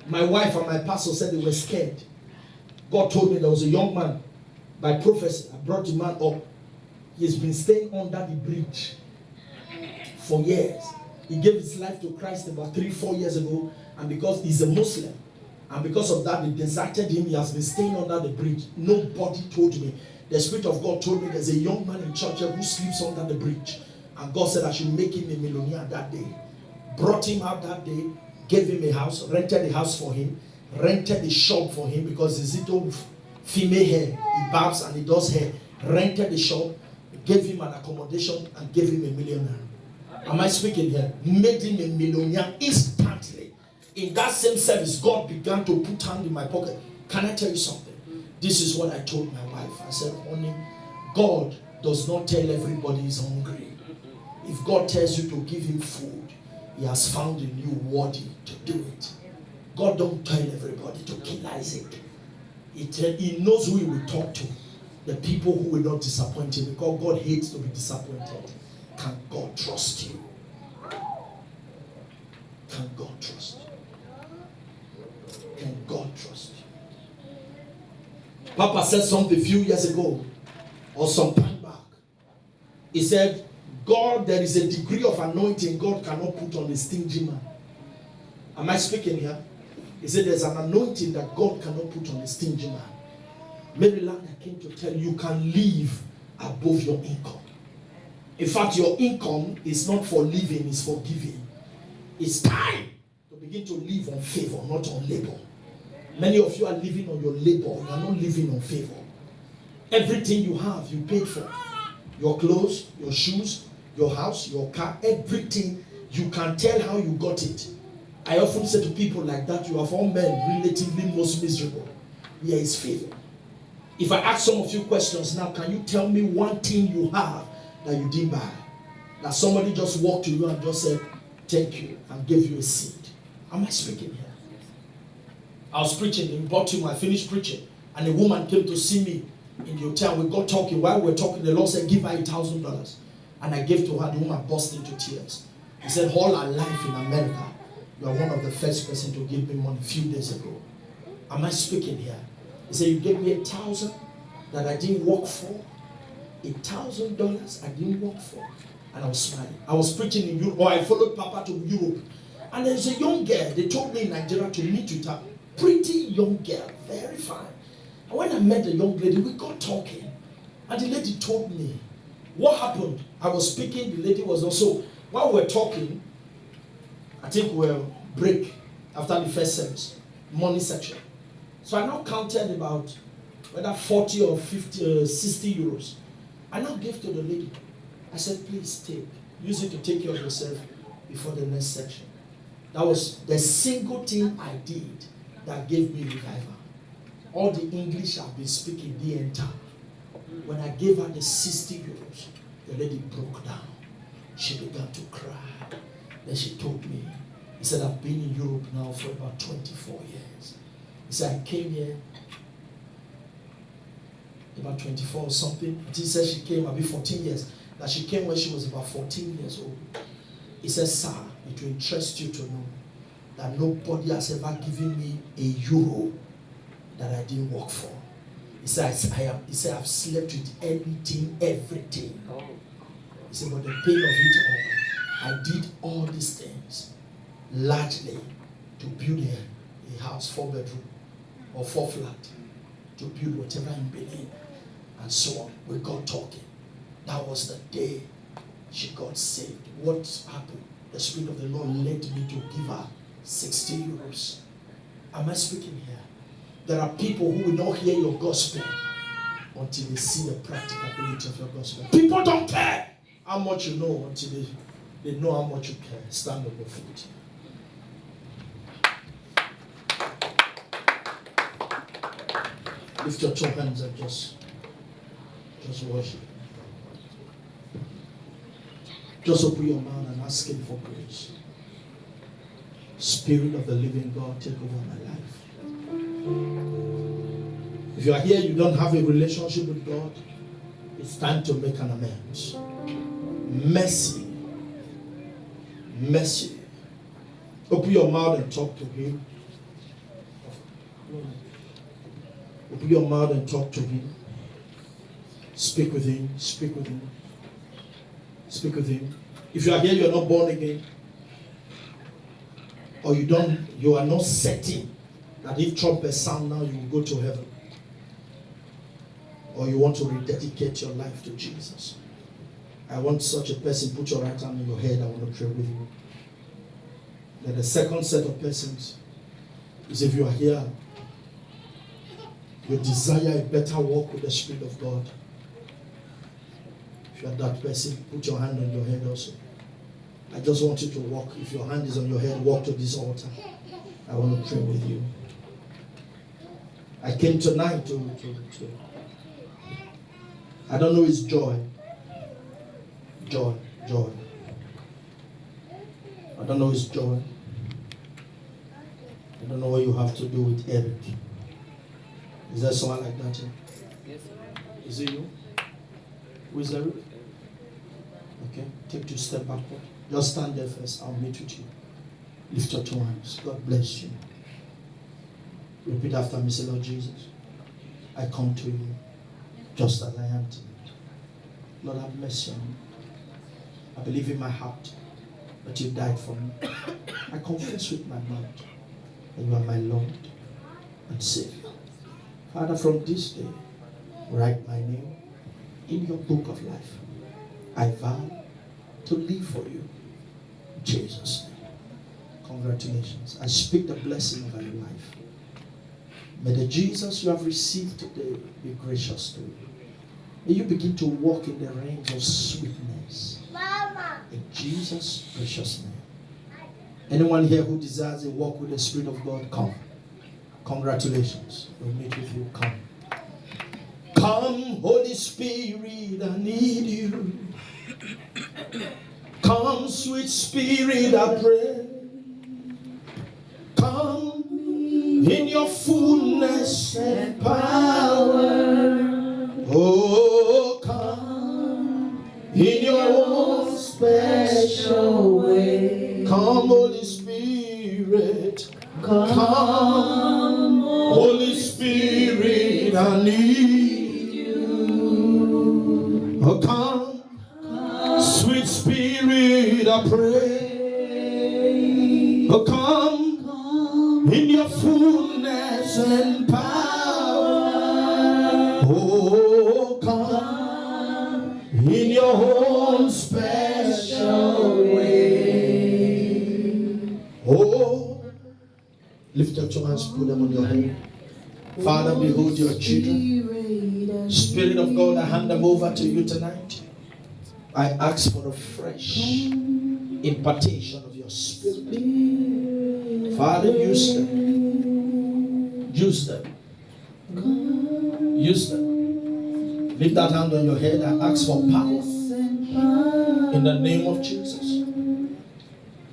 Speaker 1: My wife and my pastor said they were scared. God told me there was a young man, by prophecy, I brought the man up. He's been staying under the bridge for years. He gave his life to Christ about 3-4 years ago, and because he's a Muslim, and because of that, they deserted him. He has been staying under the bridge. Nobody told me. The Spirit of God told me there's a young man in church who sleeps under the bridge. And God said I should make him a millionaire that day. Brought him out that day, gave him a house, rented the house for him, rented the shop for him because he's little female hair. He barbs and he does hair. Rented the shop, gave him an accommodation, and gave him a millionaire. Am I speaking here? Made him a millionaire instantly. In that same service, God began to put hand in my pocket. Can I tell you something? This is what I told my wife. I said, honey, God does not tell everybody he's hungry. If God tells you to give him food, he has found in you worthy to do it. God don't tell everybody to kill Isaac.
Speaker 2: He knows who he will talk to. The people who will not disappoint him, because God hates to be disappointed. Can God trust you? Can God trust you? Can God trust you? Papa said something a few years ago, or some time back. He said, God, there is a degree of anointing God cannot put on a stingy man. Am I speaking here? He said there's an anointing that God cannot put on a stingy man. Maryland, I came to tell you, you can live above your income. In fact, your income is not for living, it's for giving. It's time to begin to live on favor, not on labor. Many of you are living on your labor. You are not living on favor. Everything you have, you paid for. Your clothes, your shoes, your house, your car, everything. You can tell how you got it. I often say to people like that, you are all men relatively most miserable. Here is favor. If I ask some of you questions now, can you tell me one thing you have that you didn't buy? That somebody just walked to you and just said, thank you, and gave you a seed. Am I speaking here? I was preaching in Baltimore. I finished preaching, and a woman came to see me in the hotel. We got talking. While we were talking, the Lord said, give her $1,000. And I gave to her. The woman burst into tears. He said, all her life in America, you are one of the first person to give me money a few days ago. Am I speaking here? He said, you gave me $1,000 that I didn't work for. $1,000 I didn't work for. And I was smiling. I was preaching in Europe, or I followed Papa to Europe. And there's a young girl, they told me in Nigeria to meet with her. Pretty young girl, very fine. And when I met the young lady, we got talking. And the lady told me what happened. I was speaking, the lady was also, while we were talking, I think we were break after the first service, money section. So I now counted about whether 40 or 50, 60 euros. I now gave to the lady. I said, please take. Use it to take care of yourself before the next section. That was the single thing I did that gave me revival. All the English I've been speaking, the entire. When I gave her the 60 euros, the lady broke down. She began to cry. Then she told me, he said, I've been in Europe now for about 24 years. He said, I came here about 24 or something. He said she came about 14 years. That she came when she was about 14 years old. He said, sir, it will interest you to know that nobody has ever given me a euro that I didn't work for. He said, I've slept with anything, everything. He said, but the pain of it all, I did all these things largely to build a house, 4-bedroom or 4-flat, to build whatever in Benin, and so on. We got talking. That was the day she got saved. What happened? The Spirit of the Lord led me to give her 60 euros. Am I speaking here? There are people who will not hear your gospel until they see the practicability of your gospel. People don't care how much you know until they know how much you care. Stand on your feet. Lift your two hands and just worship. Just open your mouth and ask Him for grace. Spirit of the living God, take over my life. If you are here, you don't have a relationship with God, it's time to make an amends. Mercy. Mercy. Open your mouth and talk to Him. Open your mouth and talk to Him. Speak with Him. Speak with Him. Speak with Him. If you are here, you are not born again, or you are not certain that if trumpets sound now, you will go to heaven, or you want to rededicate your life to Jesus. I want such a person. Put your right hand on your head. I want to pray with you. Then the second set of persons is if you are here, you desire a better walk with the Spirit of God. If you are that person, put your hand on your head also. I just want you to walk. If your hand is on your head, walk to this altar. I want to pray with you. I came tonight to I don't know, it's joy. Joy. I don't know, it's joy. I don't know what you have to do with Eric. Is there someone like that here? Is it you? Who is there? Okay, take 2 steps backward. Just stand there first. I'll meet with you. Lift your 2 hands. God bless you. Repeat after me. Say, Lord Jesus, I come to you just as I am tonight. Lord, have mercy on me. I believe in my heart that you died for me. I confess with my mouth that you are my Lord and Savior. Father, from this day, write my name in your book of life. I vow to live for you. In Jesus' name. Congratulations. I speak the blessing over your life. May the Jesus you have received today be gracious to you. May you begin to walk in the range of sweetness. Mama. In Jesus' precious name. Anyone here who desires a walk with the Spirit of God, come. Congratulations. We'll meet with you. Come. Come, Holy Spirit, I need you. Come, sweet Spirit, I pray. Come in your fullness and power. Oh, come in your own special way. Come, Holy Spirit. Come, Holy Spirit, I need you. Oh, come, sweet Spirit, I pray. Oh, come in your fullness and power. Oh, come in your own special way. Oh, lift up your hands, put them on your head. Father, behold your children. Spirit of God, I hand them over to you tonight. I ask for a fresh impartation of your Spirit. Father, use them. Use them. Use them. Lift that hand on your head. I ask for power. In the name of Jesus.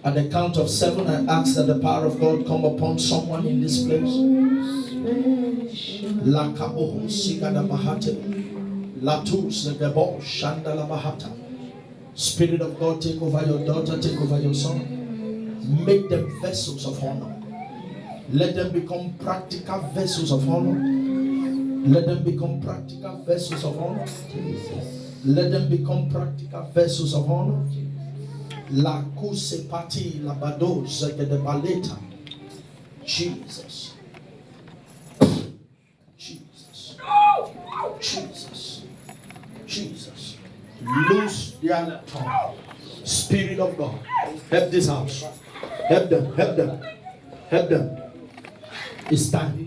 Speaker 2: At the count of 7, I ask that the power of God come upon someone in this place. Lakaboho sigada bahate. Latus legabo shandala bahata. Spirit of God, take over your daughter, take over your son. Make them vessels of honor. Let them become practical vessels of honor. Let them become practical vessels of honor. Let them become practical vessels of honor. La kuse pati la bado zegede baleta. Jesus. Jesus. Jesus. Jesus. Loose their tongue. Spirit of God. Help this house. Help them. Help them. Help them. It's time.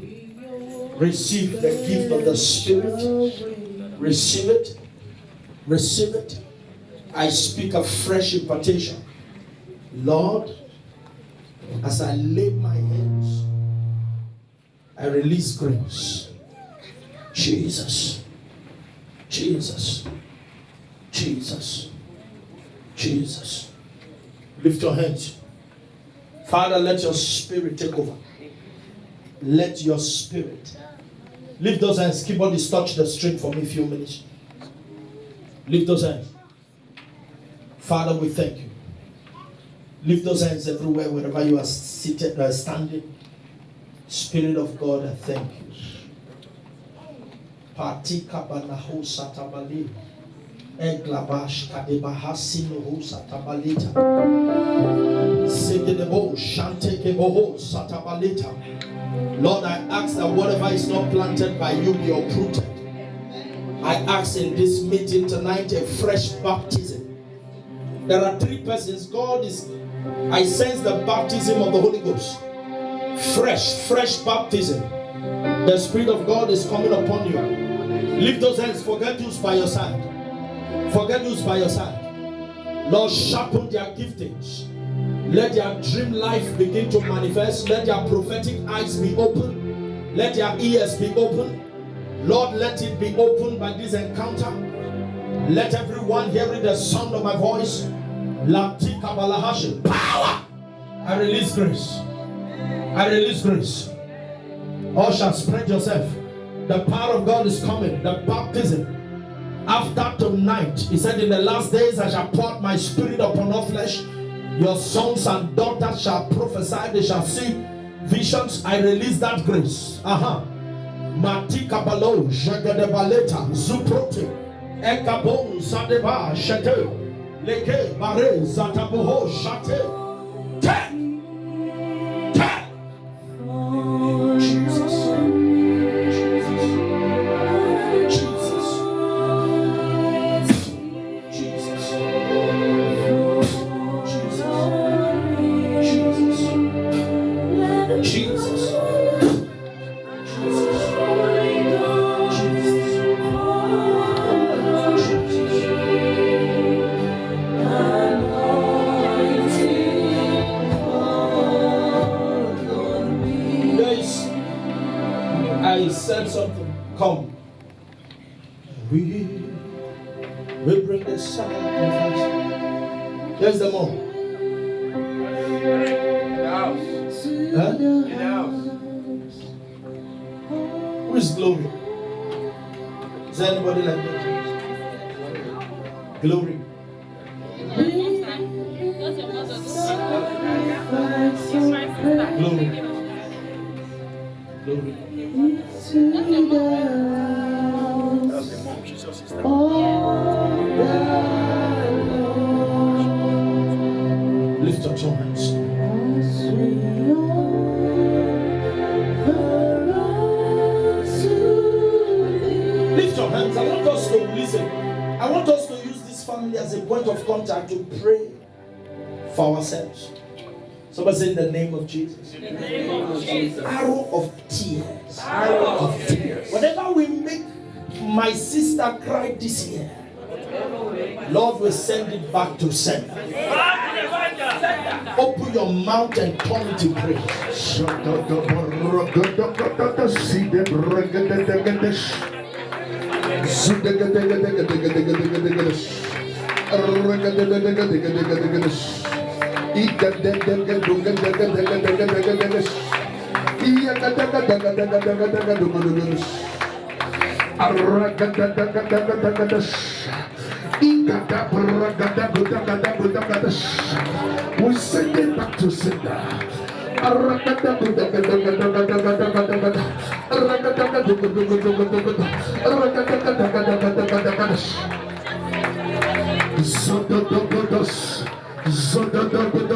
Speaker 2: Receive the gift of the Spirit. Receive it. Receive it. I speak a fresh impartation. Lord, as I lay my hands, I release grace. Jesus. Jesus. Jesus. Jesus. Lift your hands. Father, let your Spirit take over. Let your Spirit. Lift those hands. Keyboardist, touch the string for me a few minutes. Lift those hands. Father, we thank you. Lift those hands everywhere, wherever you are seated or standing. Spirit of God, I thank you. Partika banaho satabali. Eglabash kadebahasi noho satabalita. Segedebo shantekebo satabalita. Lord, I ask that whatever is not planted by you be uprooted. I ask in this meeting tonight a fresh baptism. There are 3 persons. I sense the baptism of the Holy Ghost. Fresh baptism. The Spirit of God is coming upon you. Lift those hands. Forget who's by your side. Forget who's by your side. Lord, sharpen their giftings. Let their dream life begin to manifest. Let their prophetic eyes be open. Let their ears be open. Lord, let it be opened by this encounter. Let everyone hearing the sound of my voice. Power! I release grace. I release grace. Usher, spread yourself. The power of God is coming. The baptism. After tonight, he said, in the last days I shall pour out my spirit upon all flesh. Your sons and daughters shall prophesy. They shall see visions. I release that grace. Matika balo, jagadebaleta, zuprote, ekabo, zadeba, shate, leke, bare, zatabuho, shate, ten. Jesus. I said something. Come. We bring the sacrifice. There's the mom.
Speaker 3: In the house.
Speaker 2: Huh?
Speaker 3: In the house.
Speaker 2: Who is Glory? Is there anybody like that? Glory. Glory. Glory.
Speaker 3: That's the mom. She's your sister.
Speaker 2: Lift up your hands. Lift your hands. I want us to listen. I want us to use this family as a point of contact to pray for ourselves. Somebody say in the name of Jesus.
Speaker 3: In the name of Jesus.
Speaker 2: Arrow of tears.
Speaker 3: Arrow of tears.
Speaker 2: Whatever will make my sister cry this year, Lord will send it back to sender. Open your mouth and turn it to praise. We send it back to sender.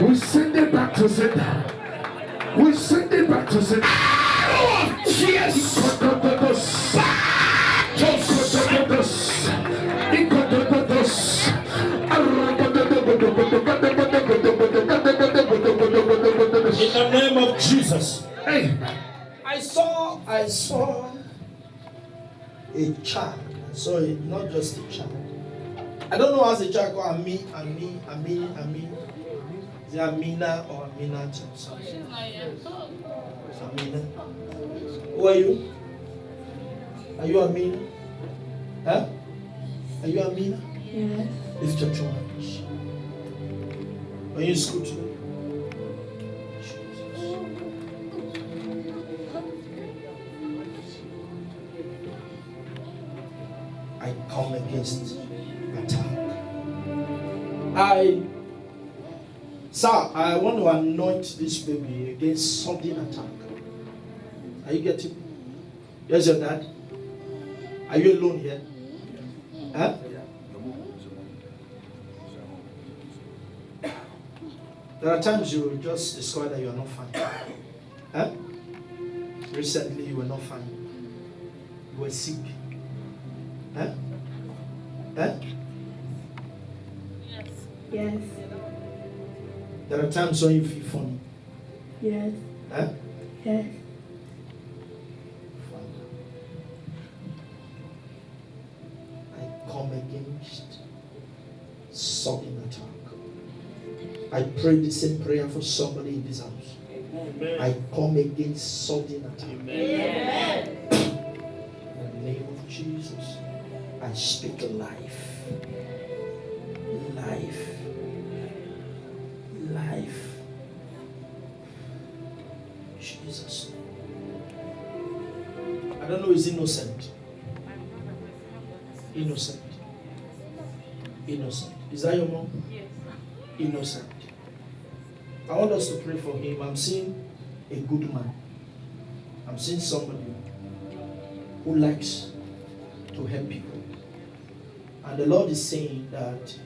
Speaker 2: We send it back to sender. We send it back to sender. Yes. In the name of Jesus. Hey, I saw a child. I saw it, not just a child. I don't know how the child called Ami. Is it Amina or Aminat?
Speaker 4: She's not yet.
Speaker 2: Amina. Who are you? Are you Amina? Huh? Are you Amina?
Speaker 4: Yes.
Speaker 2: Lift your two hands. Are you in school today? I come against attack. Sir, I want to anoint this baby against sudden attack. Are you getting? Yes, your dad. Are you alone here? Huh? There are times you will just discover that you are not fine. Huh? Recently, you were not fine. You were sick. Huh? Huh?
Speaker 4: Yes.
Speaker 5: Yes.
Speaker 2: There are times when you feel funny.
Speaker 5: Yes.
Speaker 2: Huh?
Speaker 5: Yes.
Speaker 2: I come against sudden attack. I pray the same prayer for somebody in this house.
Speaker 3: Amen.
Speaker 2: I come against sudden attack.
Speaker 3: Amen.
Speaker 2: In the name of Jesus, I speak life. Life. Life. Jesus. I don't know, is innocent. Innocent. Innocent. Is that your mom?
Speaker 4: Yes.
Speaker 2: Innocent. I want us to pray for him. I'm seeing a good man. I'm seeing somebody who likes to help people. And the Lord is saying that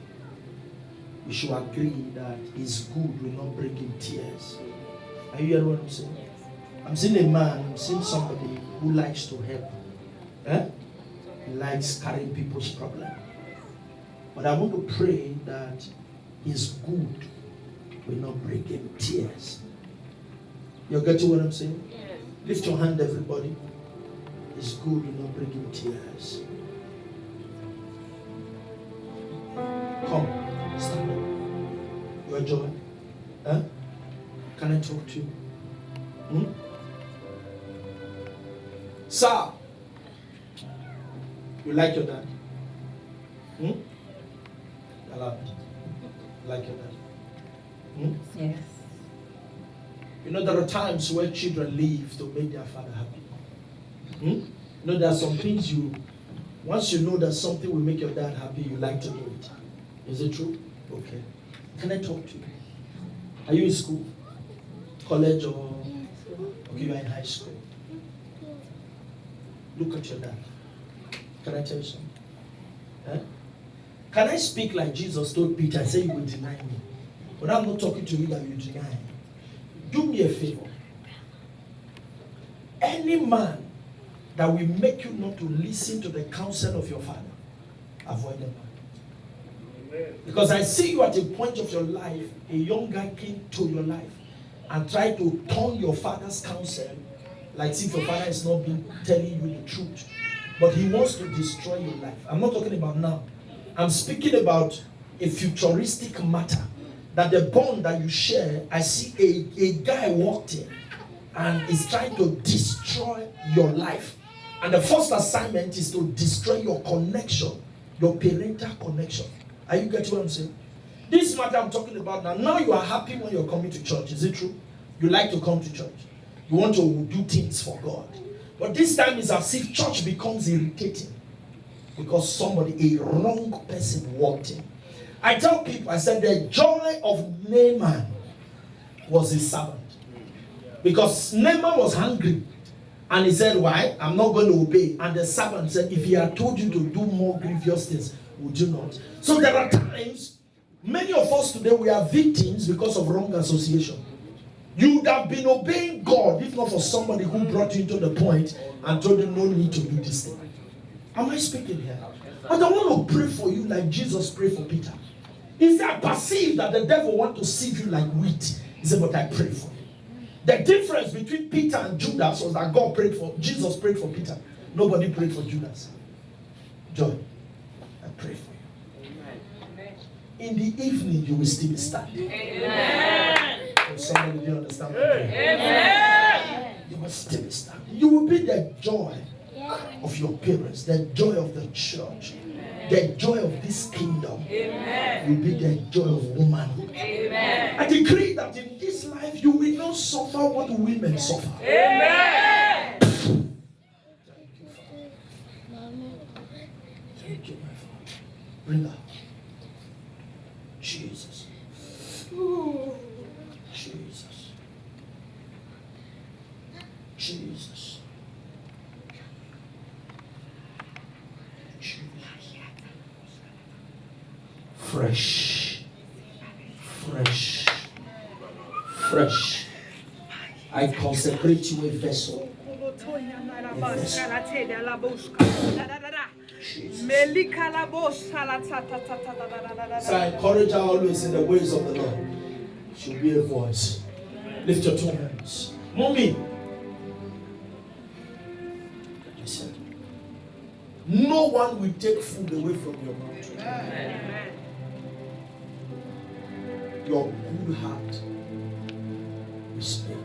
Speaker 2: we should agree that his good will not bring him tears. Are you hearing what I'm saying?
Speaker 4: Yes.
Speaker 2: I'm seeing a man, I'm seeing somebody who likes to help. He likes carrying people's problem. But I want to pray that his good will not bring him tears. You're getting what I'm saying?
Speaker 4: Yes.
Speaker 2: Lift your hand, everybody. His good will not bring him tears. Come, stand up. Your joy. Can I talk to you? Sir, you like your dad? Allow me. Like your dad?
Speaker 4: Yes.
Speaker 2: You know, there are times where children leave to make their father happy. You know, there are some things once you know that something will make your dad happy, you like to do it. Is it true? Okay. Can I talk to you? Are you in school? College or? Okay, you are in high school. Look at your dad. Can I tell you something? Can I speak like Jesus told Peter? I say you will deny me. But I'm not talking to you that you deny. Do me a favor. Any man that will make you not to listen to the counsel of your father, avoid them. Because I see you at a point of your life, a young guy came to your life and tried to turn your father's counsel like if your father is not been telling you the truth. But he wants to destroy your life. I'm not talking about now. I'm speaking about a futuristic matter. That the bond that you share, I see a guy walked in and is trying to destroy your life. And the first assignment is to destroy your connection, your parental connection. Are you getting what I'm saying? This matter I'm talking about now you are happy when you're coming to church. Is it true? You like to come to church. You want to do things for God. But this time is as if church becomes irritating because somebody, a wrong person walked in. I tell people, I said the joy of Naaman was his servant. Because Naaman was hungry. And he said, why? I'm not going to obey. And the servant said, if he had told you to do more grievous things, would you not? So there are times, many of us today, we are victims because of wrong association. You would have been obeying God if not for somebody who brought you to the point and told you no need to do this thing. Am I speaking here? But I want to pray for you like Jesus prayed for Peter. He said, I perceive that the devil wants to sieve you like wheat. He said, but I pray for you. The difference between Peter and Judas was that Jesus prayed for Peter. Nobody prayed for Judas. Joy, I pray for you. Amen. In the evening, you will still be standing. Amen. Somebody didn't understand what I'm saying. Amen. You will still be standing. You will be the joy of your parents, the joy of the church, the joy of this kingdom. Amen. Will be the joy of womanhood. Amen. I decree that in this life you will not suffer what women suffer. Amen. Thank you, Father. Thank you, my Father. Bring up. Jesus. Ooh. Jesus. Jesus. Fresh. Fresh. Fresh. I consecrate you a vessel. A vessel. So I encourage her always in the ways of the Lord. She'll be a voice. Lift your two hands. Mommy. Listen. No one will take food away from your mouth. Amen. Your good heart will speak.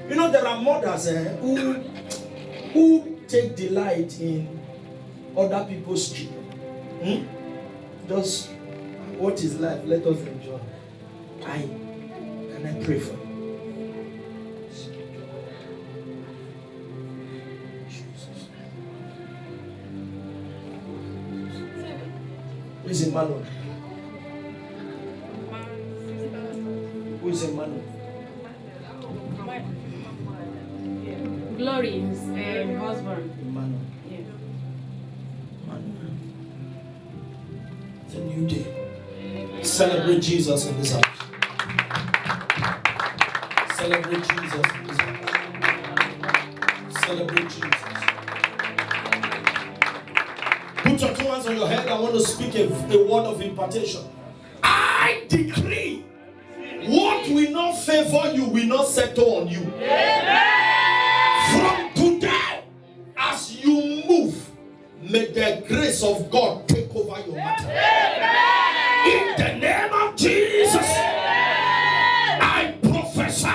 Speaker 2: You know, there are mothers who take delight in other people's children. Just what is life? Let us enjoy. Can I pray for you? is Emmanuel? Who is Emmanuel?
Speaker 4: Glory, his husband.
Speaker 2: Emmanuel.
Speaker 4: Yes.
Speaker 2: Emmanuel. It's a new day. Celebrate Jesus in this house. Celebrate Jesus in this house. Celebrate Jesus. Put your 2 hands on your head. I want to speak a word of impartation.
Speaker 1: I decree
Speaker 2: What will not favor you will not settle on you.
Speaker 1: from today,
Speaker 2: As you move, may the grace of God take over your matter.
Speaker 1: in the name of Jesus, I prophesy.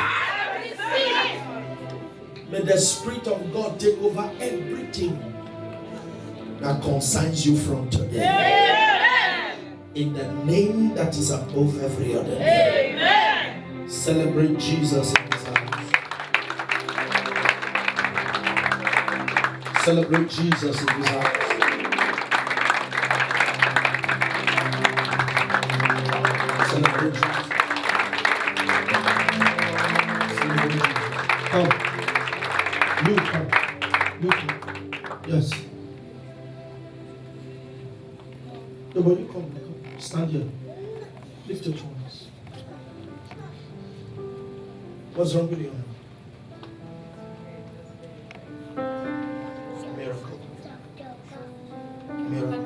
Speaker 2: May the Spirit of God take over everything that concerns you from today. In the name that is above every other name. Celebrate Jesus in this house. Celebrate Jesus in this house. Celebrate Jesus. Celebrate Jesus. Come. You come. You come. Yes. Nobody come. Stand here. Lift your hands. What's wrong with your hand? Miracle. Miracle.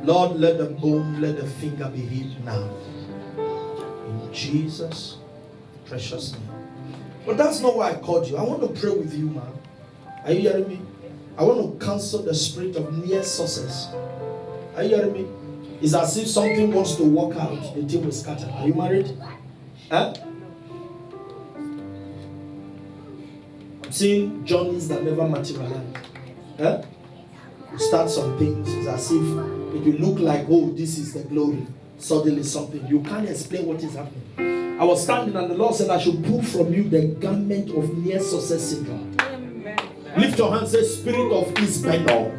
Speaker 2: Lord, let the bone, let the finger be healed now. In Jesus' precious name. But that's not why I called you. I want to pray with you, man. Are you hearing me? I want to cancel the spirit of near success. Are you hearing me? It's as if something wants to work out, the thing will scatter. Are you married? Huh? I'm seeing journeys that never materialize. Huh? You start some things, it's as if it will look like, oh, this is the glory. Suddenly something. You can't explain what is happening. I was standing and the Lord said I should pull from you the garment of near success syndrome. Lift your hand and say, Spirit of Isbeno.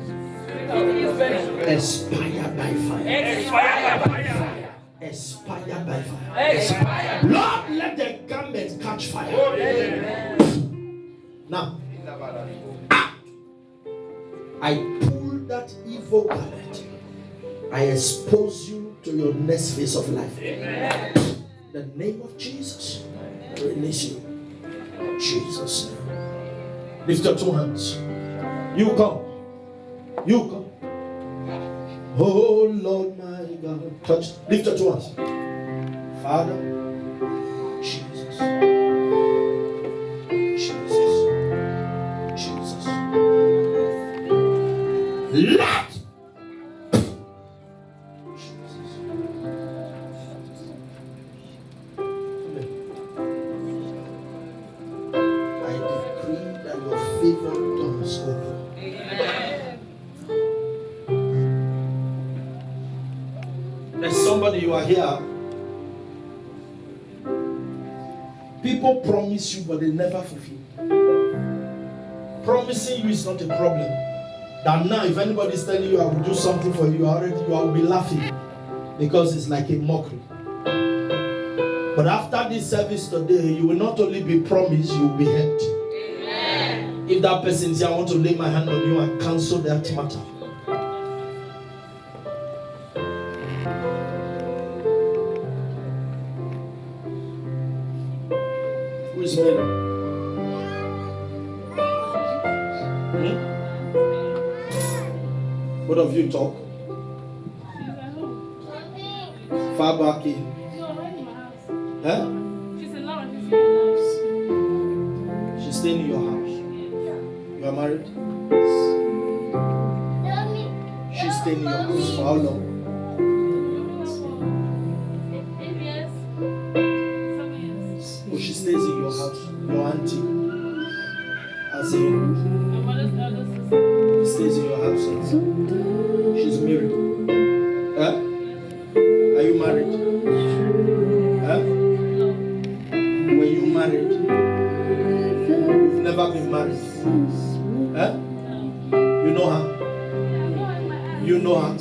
Speaker 2: Expire by fire.
Speaker 3: Expire by fire.
Speaker 2: Expire by fire.
Speaker 3: Expire.
Speaker 2: Lord, let the garment catch fire. Now, I pull that evil garment. I expose you to your next phase of life.
Speaker 3: Amen.
Speaker 2: In the name of Jesus, I release you. In Jesus' name. Lift your 2 hands. You come. You come. Oh Lord my God. Touch. Lift your 2 hands. Father, Jesus. Jesus. Jesus. Let. Jesus. I decree that your favor doors open. There's somebody, you are here. People promise you, but they never fulfill. Promising you is not a problem. That now, if anybody is telling you I will do something for you, you will be laughing because it's like a mockery. But after this service today, you will not only be promised, you will be helped. Amen. If that person says, I want to lay my hand on you and cancel that matter. Who is Mary? Both of you talk. Far back in. Huh?
Speaker 4: She's in love.
Speaker 2: She's staying in your house. You are married? She's staying in your house for how long?
Speaker 4: 8 years. 7 years.
Speaker 2: Oh, she stays in your house. Your auntie. As in,
Speaker 4: My mother's elder sister.
Speaker 2: stays in your house. She's married. Huh? Are you married? Huh? Were you married? You've never been married. Huh? You know her? You know her?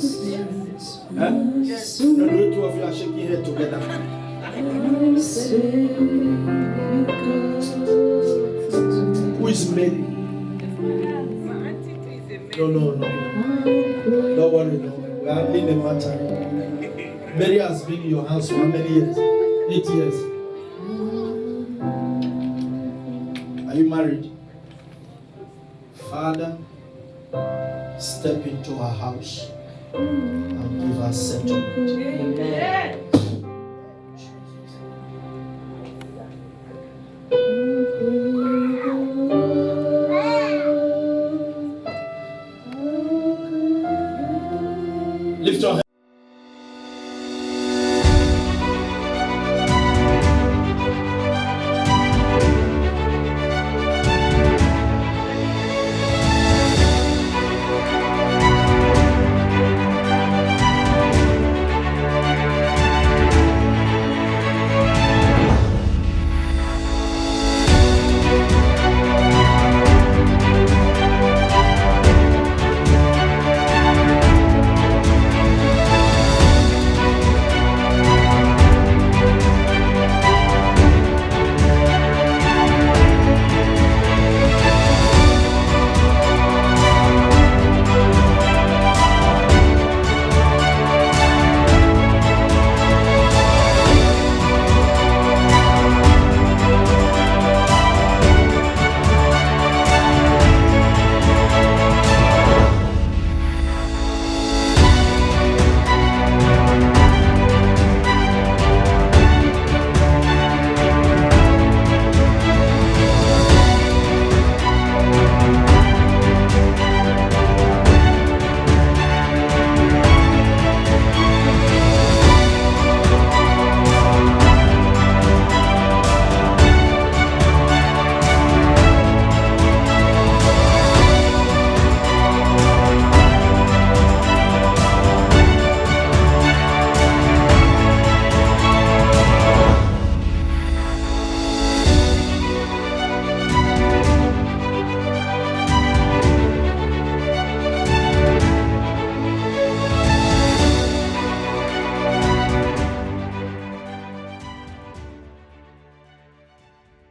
Speaker 2: Huh?
Speaker 3: Yes.
Speaker 2: No, the two of you are shaking head together. Who is Mary?
Speaker 3: My auntie too is a man.
Speaker 2: No. Don't worry, no. We are in the matter. Mary has been in your house for how many years? 8 years. Are you married? Father, step into our house and give us settlement.
Speaker 3: Amen.